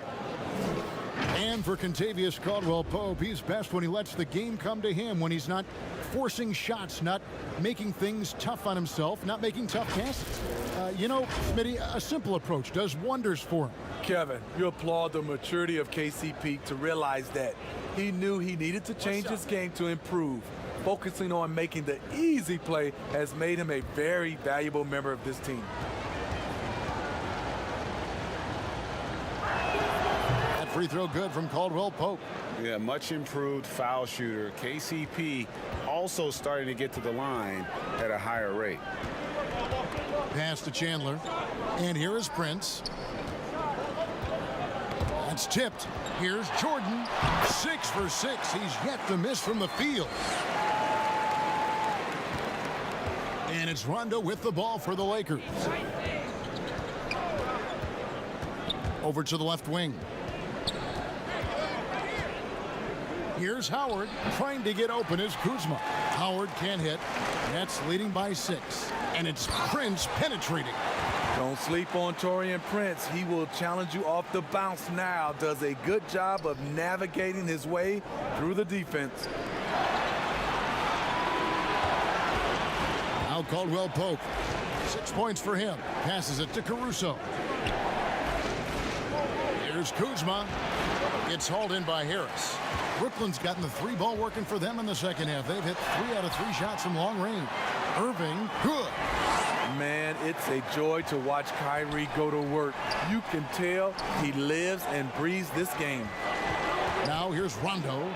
And for Kentavious Caldwell Pope, he's best when he lets the game come to him, when he's not forcing shots, not making things tough on himself, not making tough passes. You know, Smitty, a simple approach does wonders for him. Kevin, you applaud the maturity of KCP to realize that. He knew he needed to change his game to improve. Focusing on making the easy play has made him a very valuable member of this team. That free throw good from Caldwell Pope. Yeah, much improved foul shooter. KCP also starting to get to the line at a higher rate. Pass to Chandler. And here is Prince. That's tipped. Here's Jordan. 6 for 6. He's yet to miss from the field. And it's Rondo with the ball for the Lakers. Over to the left wing. Here's Howard trying to get open as Kuzma. Howard can't hit. Nets leading by 6. And it's Prince penetrating. Don't sleep on Taurean Prince. He will challenge you off the bounce now. Does a good job of navigating his way through the defense. Now Caldwell Pope. 6 points for him. Passes it to Caruso. Here's Kuzma. Gets hauled in by Harris. Brooklyn's gotten the 3-ball working for them in the second half. They've hit 3 out of 3 shots from long range. Irving, good. Man, it's a joy to watch Kyrie go to work. You can tell he lives and breathes this game. Now here's Rondo.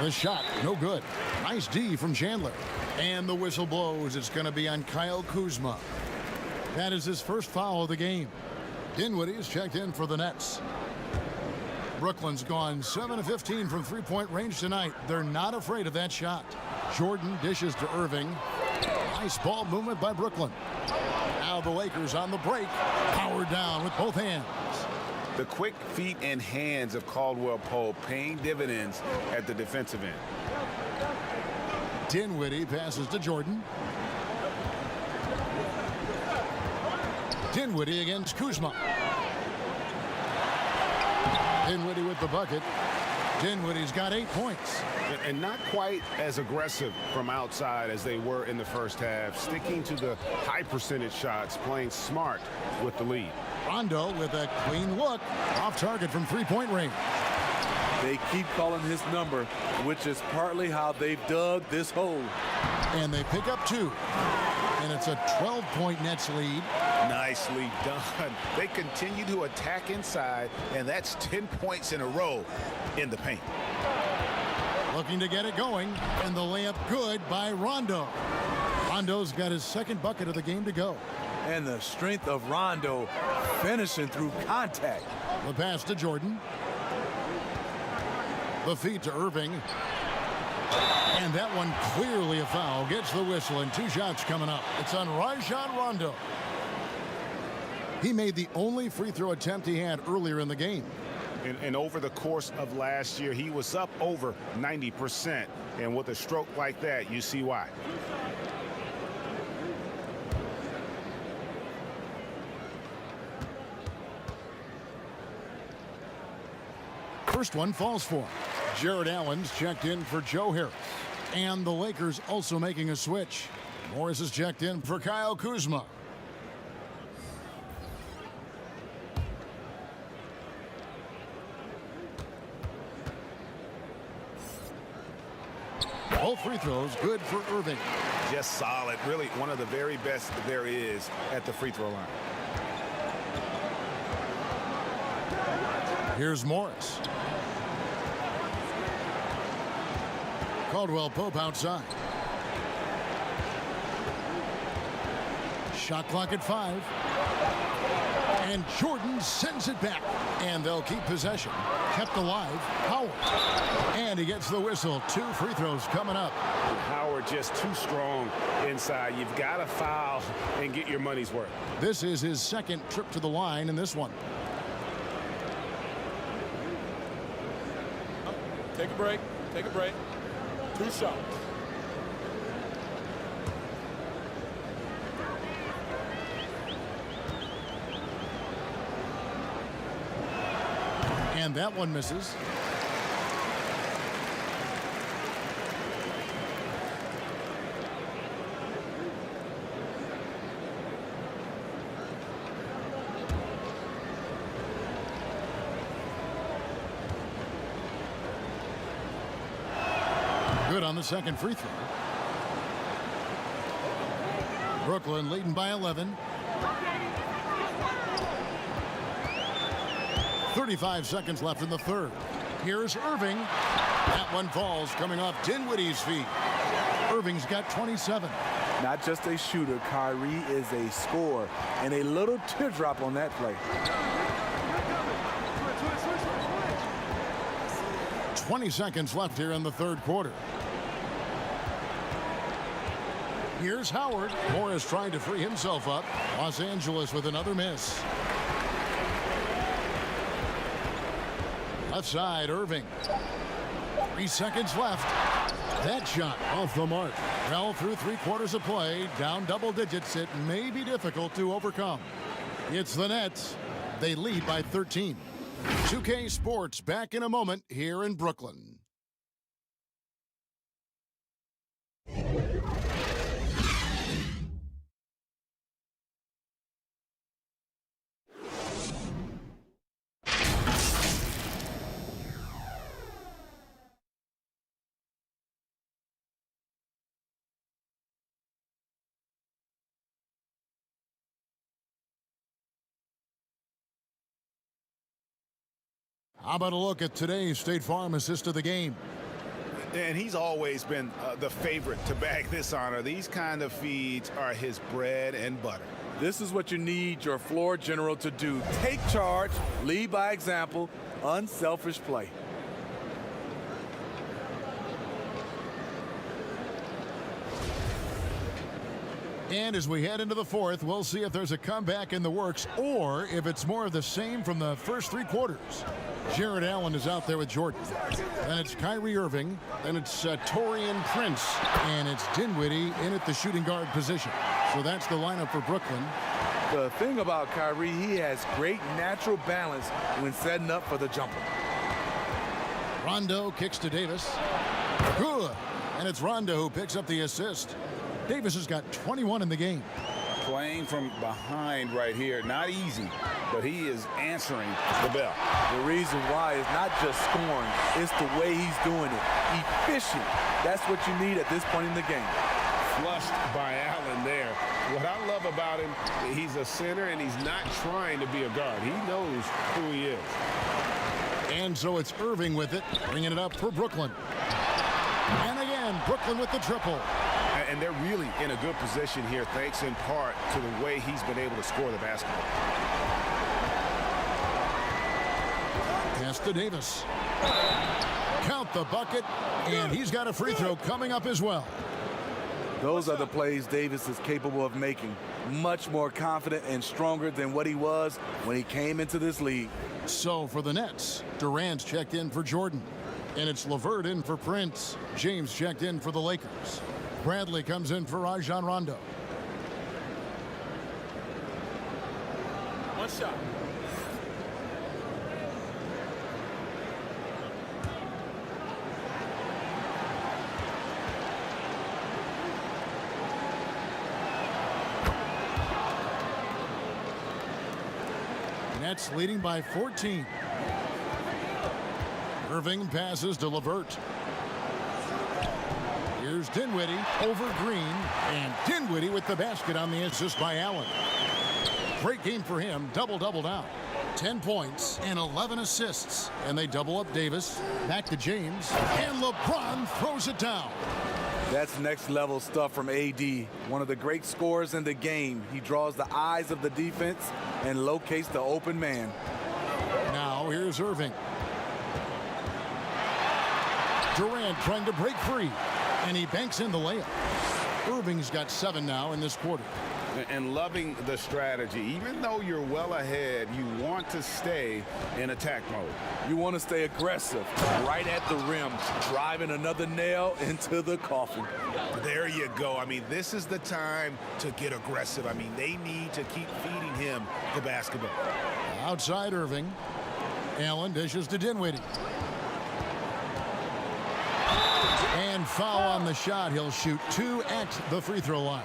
The shot, no good. Nice D from Chandler. And the whistle blows. It's going to be on Kyle Kuzma. That is his first foul of the game. Dinwiddie is checked in for the Nets. Brooklyn's gone 7 of 15 from three-point range tonight. They're not afraid of that shot. Jordan dishes to Irving. Nice ball movement by Brooklyn. Now the Lakers on the break. Powered down with both hands. The quick feet and hands of Caldwell Pope paying dividends at the defensive end. Dinwiddie passes to Jordan. Dinwiddie against Kuzma. Dinwiddie with the bucket. Dinwiddie's got 8 points. And not quite as aggressive from outside as they were in the first half. Sticking to the high percentage shots, playing smart with the lead. Rondo with a clean look. Off target from three-point range. They keep calling his number, which is partly how they've dug this hole. And they pick up 2. And it's a 12-point Nets lead. Nicely done. They continue to attack inside, and that's 10 points in a row in the paint. Looking to get it going, and the layup good by Rondo. Rondo's got his second bucket of the game to go. And the strength of Rondo finishing through contact. The pass to Jordan. The feed to Irving. And that one clearly a foul. Gets the whistle, and 2 shots coming up. It's on Rajon Rondo. He made the only free throw attempt he had earlier in the game. And over the course of last year, he was up over 90%. And with a stroke like that, you see why. First one falls for him. Jared Allen's checked in for Joe Harris. And the Lakers also making a switch. Morris is checked in for Kyle Kuzma. Both free throws good for Irving. Just solid. Really one of the very best there is at the free throw line. Here's Morris. Caldwell Pope outside. Shot clock at 5. And Jordan sends it back. And they'll keep possession. Kept alive. Howard. And he gets the whistle. 2 free throws coming up. Howard just too strong inside. You've got to foul and get your money's worth. This is his second trip to the line in this one. Take a break. Take a break. 2 shots. And that one misses. Good on the second free throw. Brooklyn leading by 11. 35 seconds left in the third. Here's Irving. That one falls coming off Dinwiddie's feet. Irving's got 27. Not just a shooter, Kyrie is a scorer, and a little teardrop on that play. 20 seconds left here in the third quarter. Here's Howard. Morris trying to free himself up. Los Angeles with another miss. Left side, Irving. 3 seconds left. That shot off the mark. Well, through 3 quarters of play, down double digits, it may be difficult to overcome. It's the Nets. They lead by 13. 2K Sports back in a moment here in Brooklyn. How about a look at today's State Farm assist of the game? And he's always been the favorite to bag this honor. These kind of feeds are his bread and butter. This is what you need your floor general to do. Take charge, lead by example, unselfish play. And as we head into the fourth, we'll see if there's a comeback in the works or if it's more of the same from the first 3 quarters. Jared Allen is out there with Jordan. Then it's Kyrie Irving. Then it's Taurean Prince. And it's Dinwiddie in at the shooting guard position. So that's the lineup for Brooklyn. The thing about Kyrie, he has great natural balance when setting up for the jumper. Rondo kicks to Davis. Good. And it's Rondo who picks up the assist. Davis has got 21 in the game. Playing from behind right here, not easy, but he is answering the bell. The reason why is not just scoring, it's the way he's doing it. Efficient. That's what you need at this point in the game. Flushed by Allen there. What I love about him, he's a center and he's not trying to be a guard. He knows who he is. And so it's Irving with it, bringing it up for Brooklyn. And again, Brooklyn with the triple. And they're really in a good position here, thanks in part to the way he's been able to score the basketball. Pass to Davis. Count the bucket, and he's got a free throw coming up as well. Those are the plays Davis is capable of making. Much more confident and stronger than what he was when he came into this league. So for the Nets, Durant's checked in for Jordan. And it's LeVert in for Prince. James checked in for the Lakers. Bradley comes in for Rajon Rondo. One shot. Nets leading by 14. Irving passes to LeVert. Here's Dinwiddie over Green, and Dinwiddie with the basket on the assist by Allen. Great game for him, double-double now. 10 points and 11 assists, and they double up Davis. Back to James, and LeBron throws it down. That's next-level stuff from AD. One of the great scorers in the game. He draws the eyes of the defense and locates the open man. Now here's Irving. Durant trying to break free. And he banks in the layup. Irving's got 7 now in this quarter. And loving the strategy. Even though you're well ahead, you want to stay in attack mode. You want to stay aggressive, right at the rim, driving another nail into the coffin. There you go. I mean, this is the time to get aggressive. I mean, they need to keep feeding him the basketball. Outside Irving. Allen dishes to Dinwiddie. And foul on the shot. He'll shoot 2 at the free throw line.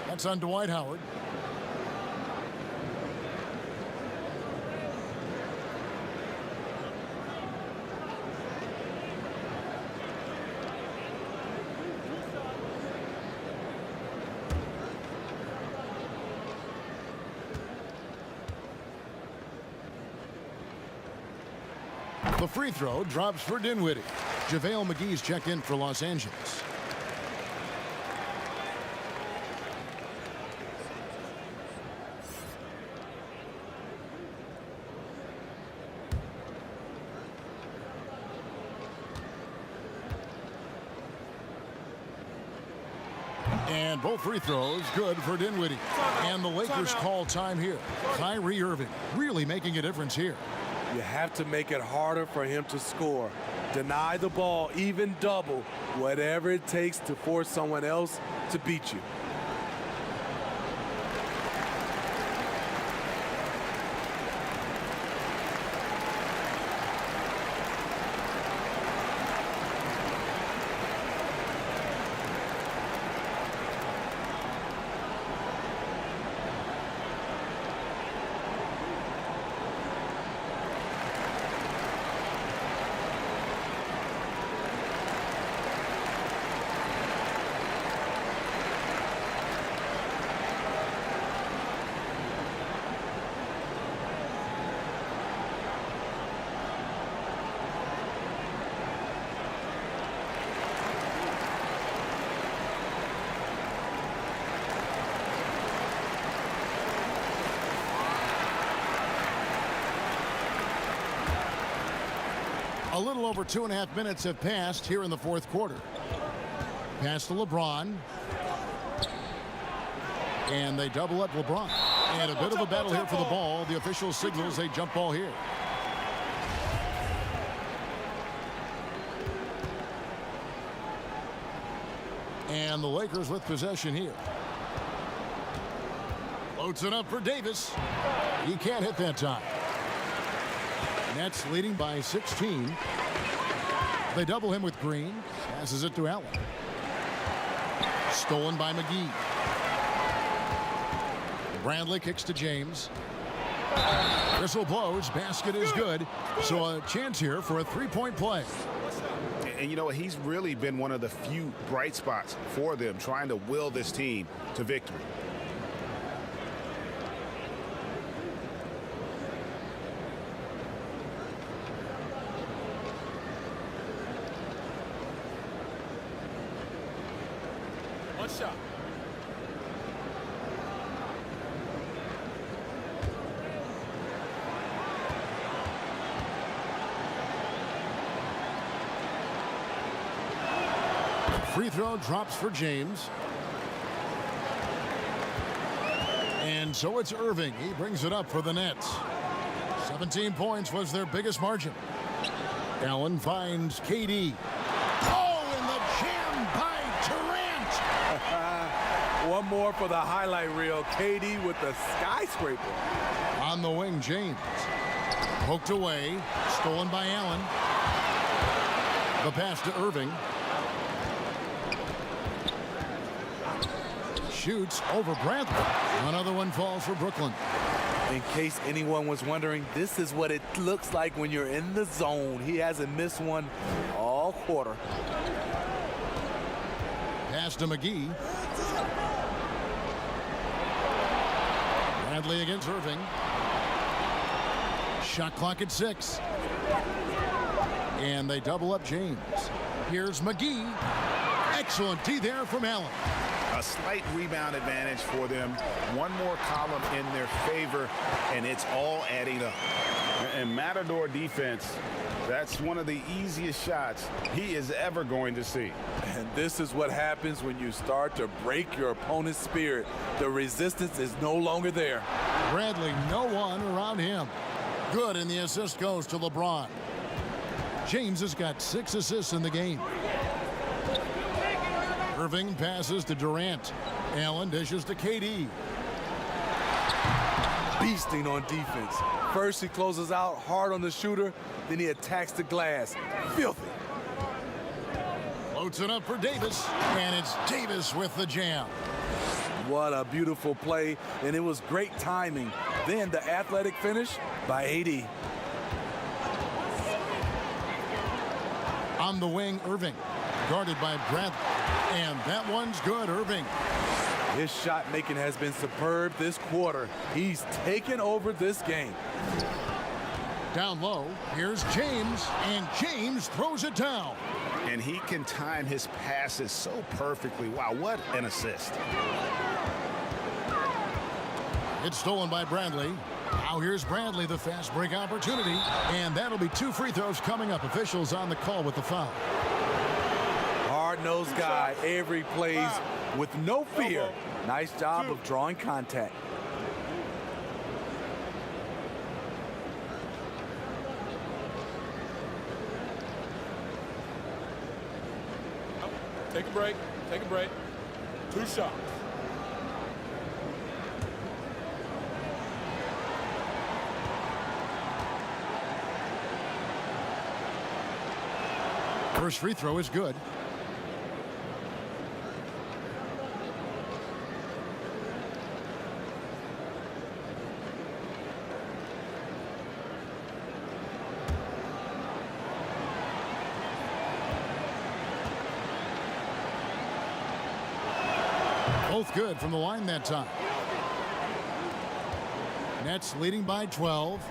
That's on Dwight Howard. The free throw drops for Dinwiddie. JaVale McGee's checked in for Los Angeles. And both free throws good for Dinwiddie. And the Lakers call time here. Kyrie Irving really making a difference here. You have to make it harder for him to score. Deny the ball, even double, whatever it takes to force someone else to beat you. A little over 2.5 minutes have passed here in the fourth quarter. Pass to LeBron. And they double up LeBron. And a bit of a battle here for the ball. The official signals a jump ball here. And the Lakers with possession here. Floats it up for Davis. He can't hit that time. Nets leading by 16. They double him with Green. Passes it to Allen. Stolen by McGee. Bradley kicks to James. Whistle blows. Basket is good. So a chance here for a three-point play. And you know what? He's really been one of the few bright spots for them, trying to will this team to victory. One shot. Free throw drops for James. And so it's Irving. He brings it up for the Nets. 17 points was their biggest margin. Allen finds KD. Oh, and the jam by Durant. One more for the highlight reel. KD with the skyscraper. On the wing, James. Poked away. Stolen by Allen. The pass to Irving. Shoots over Bradley. Another one falls for Brooklyn. In case anyone was wondering, this is what it looks like when you're in the zone. He hasn't missed one all quarter. Pass to McGee. Bradley against Irving. Shot clock at 6. And they double up James. Here's McGee. Excellent D there from Allen. A slight rebound advantage for them. One more column in their favor, and it's all adding up. And Matador defense, that's one of the easiest shots he is ever going to see. And this is what happens when you start to break your opponent's spirit. The resistance is no longer there. Bradley, no one around him. Good, and the assist goes to LeBron. James has got 6 assists in the game. Irving passes to Durant. Allen dishes to KD. Beasting on defense. First he closes out hard on the shooter, then he attacks the glass. Filthy. Floats it up for Davis, and it's Davis with the jam. What a beautiful play, and it was great timing. Then the athletic finish by AD. On the wing, Irving, guarded by Bradley. And that one's good, Irving. His shot making has been superb this quarter. He's taken over this game. Down low, here's James, and James throws it down. And he can time his passes so perfectly. Wow, what an assist. It's stolen by Bradley. Now here's Bradley, the fast break opportunity. And that'll be 2 free throws coming up. Officials on the call with the foul. Hard-nosed guy. Every play's with no fear. Nice job of drawing contact. Take a break. Take a break. 2 shots. First free throw is good. Both good from the line that time. Nets leading by 12.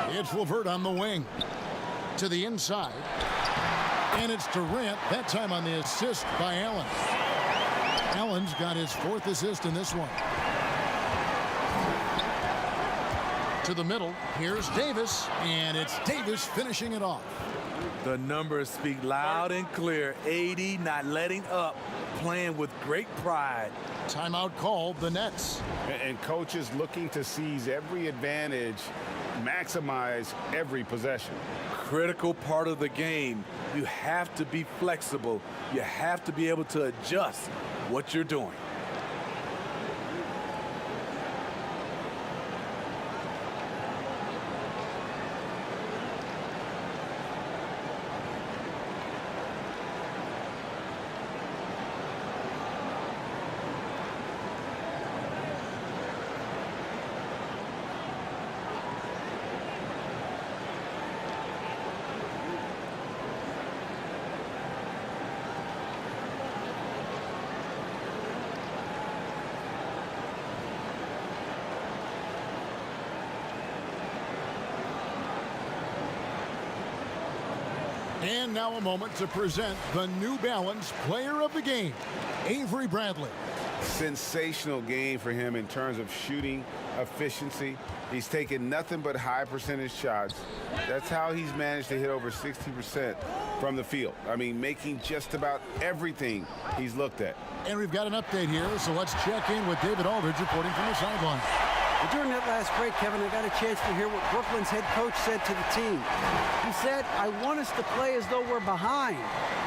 It's Levert on the wing. To the inside. And it's Durant, that time on the assist by Allen. Allen's got his 4th assist in this one. To the middle, here's Davis, and it's Davis finishing it off. The numbers speak loud and clear. 80 not letting up, playing with great pride. Timeout called, the Nets. And coaches looking to seize every advantage, maximize every possession. Critical part of the game. You have to be flexible. You have to be able to adjust what you're doing. And now a moment to present the New Balance Player of the Game, Avery Bradley. Sensational game for him in terms of shooting efficiency. He's taken nothing but high percentage shots. That's how he's managed to hit over 60% from the field. I mean, making just about everything he's looked at. And we've got an update here, so let's check in with David Aldridge reporting from the sideline. During that last break, Kevin, I got a chance to hear what Brooklyn's head coach said to the team. He said, I want us to play as though we're behind.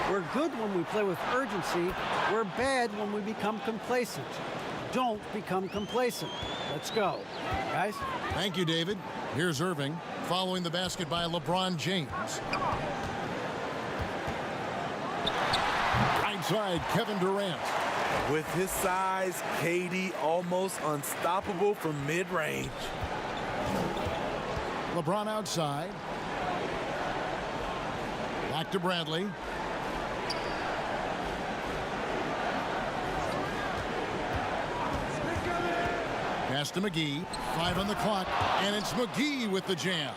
We're good when we play with urgency. We're bad when we become complacent. Don't become complacent. Let's go. Guys? Thank you, David. Here's Irving, following the basket by LeBron James. Right side, Kevin Durant. With his size, KD almost unstoppable from mid-range. LeBron outside. Back to Bradley. Pass to McGee. 5 on the clock, and it's McGee with the jam.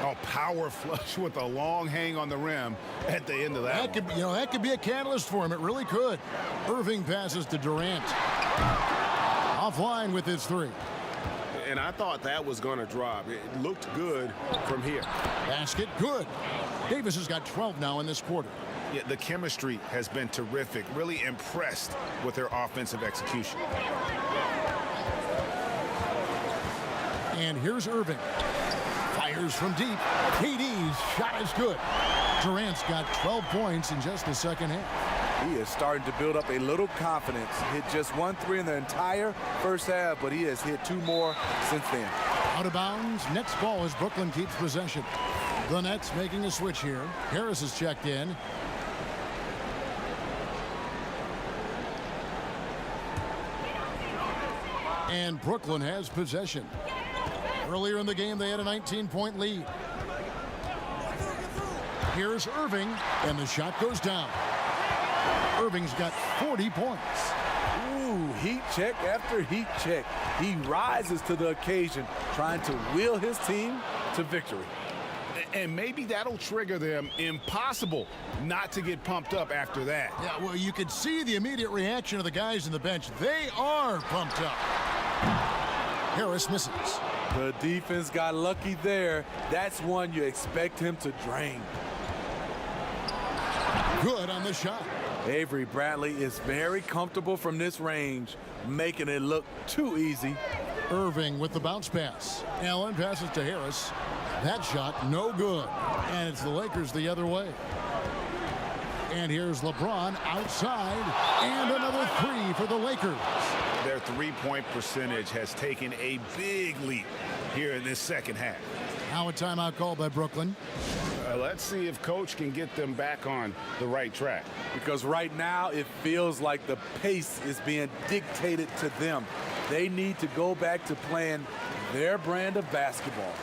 Oh, power flush with a long hang on the rim at the end of that. That could be a catalyst for him. It really could. Irving passes to Durant. Offline with his 3. And I thought that was going to drop. It looked good from here. Basket good. Davis has got 12 now in this quarter. Yeah, the chemistry has been terrific. Really impressed with their offensive execution. And here's Irving. Fires from deep. KD's shot is good. Durant's got 12 points in just the second half. He is starting to build up a little confidence. Hit just 1 3 in the entire first half, but he has hit 2 more since then. Out of bounds. Nets ball as Brooklyn keeps possession. The Nets making a switch here. Harris is checked in. And Brooklyn has possession. Earlier in the game, they had a 19-point lead. Here's Irving, and the shot goes down. Irving's got 40 points. Ooh, heat check after heat check. He rises to the occasion, trying to wheel his team to victory. And maybe that'll trigger them. Impossible not to get pumped up after that. Yeah, well, you could see the immediate reaction of the guys in the bench. They are pumped up. Harris misses. The defense got lucky there. That's one you expect him to drain. Good on the shot. Avery Bradley is very comfortable from this range, making it look too easy. Irving with the bounce pass. Allen passes to Harris. That shot no good. And it's the Lakers the other way. And here's LeBron outside. And another three for the Lakers. Their three-point percentage has taken a big leap here in this second half. Now a timeout called by Brooklyn. Let's see if Coach can get them back on the right track. Because right now it feels like the pace is being dictated to them. They need to go back to playing their brand of basketball.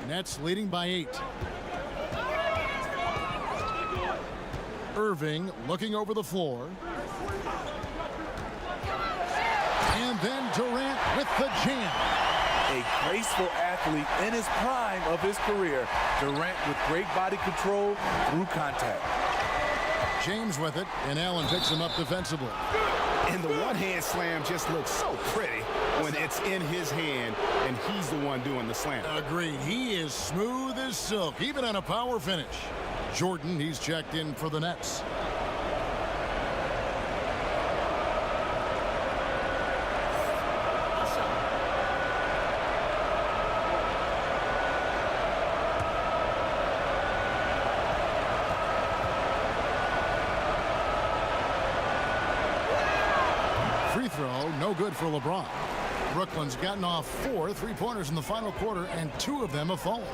Nets leading by 8. Irving looking over the floor. And then Durant with the jam. A graceful athlete in his prime of his career. Durant with great body control through contact. James with it, and Allen picks him up defensively. And the one-hand slam just looks so pretty when it's in his hand and he's the one doing the slam. Agreed. He is smooth as silk, even on a power finish. Jordan, he's checked in for the Nets. Free throw, no good for LeBron. Brooklyn's gotten off 4 3-pointers in the final quarter, and 2 of them have fallen.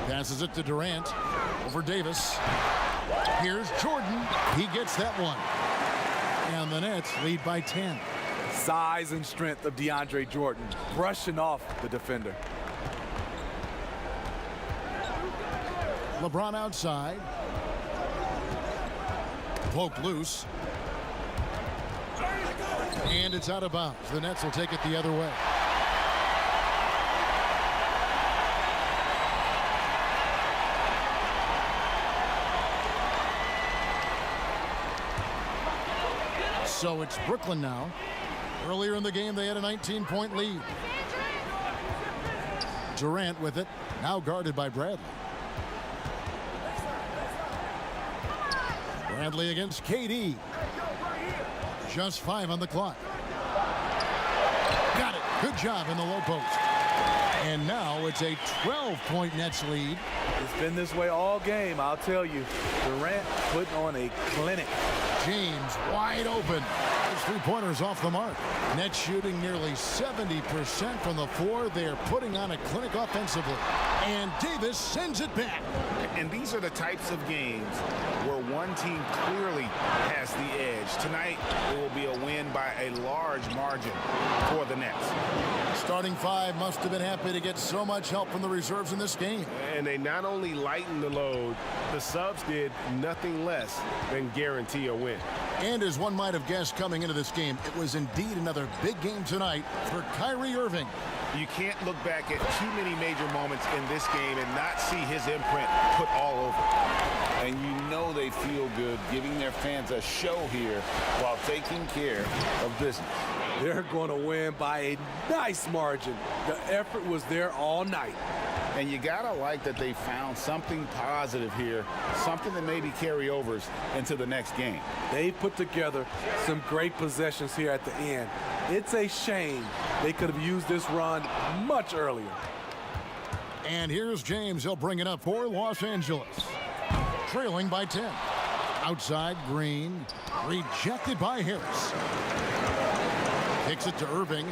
Passes it to Durant over Davis. Here's Jordan. He gets that one. And the Nets lead by 10. Size and strength of DeAndre Jordan, brushing off the defender. LeBron outside. Poke loose. And it's out of bounds. The Nets will take it the other way. So it's Brooklyn now. Earlier in the game, they had a 19-point lead. Durant with it, now guarded by Bradley. Bradley against KD. Just 5 on the clock. Got it. Good job in the low post. And now it's a 12-point Nets lead. It's been this way all game, I'll tell you. Durant putting on a clinic. James wide open. His 3-pointers off the mark. Nets shooting nearly 70% from the floor. They're putting on a clinic offensively. And Davis sends it back. And these are the types of games where one team clearly has the edge. Tonight, it will be a win by a large margin for the Nets. Starting 5 must have been happy to get so much help from the reserves in this game. And they not only lightened the load, the subs did nothing less than guarantee a win. And as one might have guessed coming into this game, it was indeed another big game tonight for Kyrie Irving. You can't look back at too many major moments in this game and not see his imprint put all over. And you know they feel good giving their fans a show here while taking care of business. They're going to win by a nice margin. The effort was there all night. And you gotta like that they found something positive here, something that maybe carry overs into the next game. They put together some great possessions here at the end. It's a shame they could have used this run much earlier. And here's James. He'll bring it up for Los Angeles. Trailing by 10. Outside, Green. Rejected by Harris. Kicks it to Irving.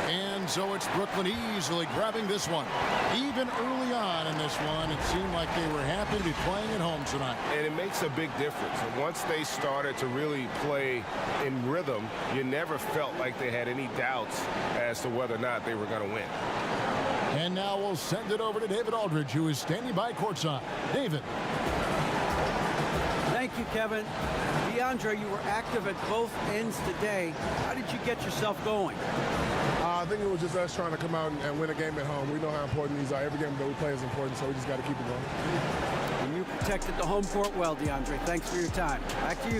And so it's Brooklyn easily grabbing this one. Even early on in this one, it seemed like they were happy to be playing at home tonight. And it makes a big difference. And once they started to really play in rhythm, you never felt like they had any doubts as to whether or not they were going to win. And now we'll send it over to David Aldridge, who is standing by courtside. David. Thank you, Kevin. DeAndre, you were active at both ends today. How did you get yourself going? I think it was just us trying to come out and win a game at home. We know how important these are. Every game that we play is important, so we just got to keep it going. And you protected the home court well, DeAndre. Thanks for your time. Back to you, Kevin.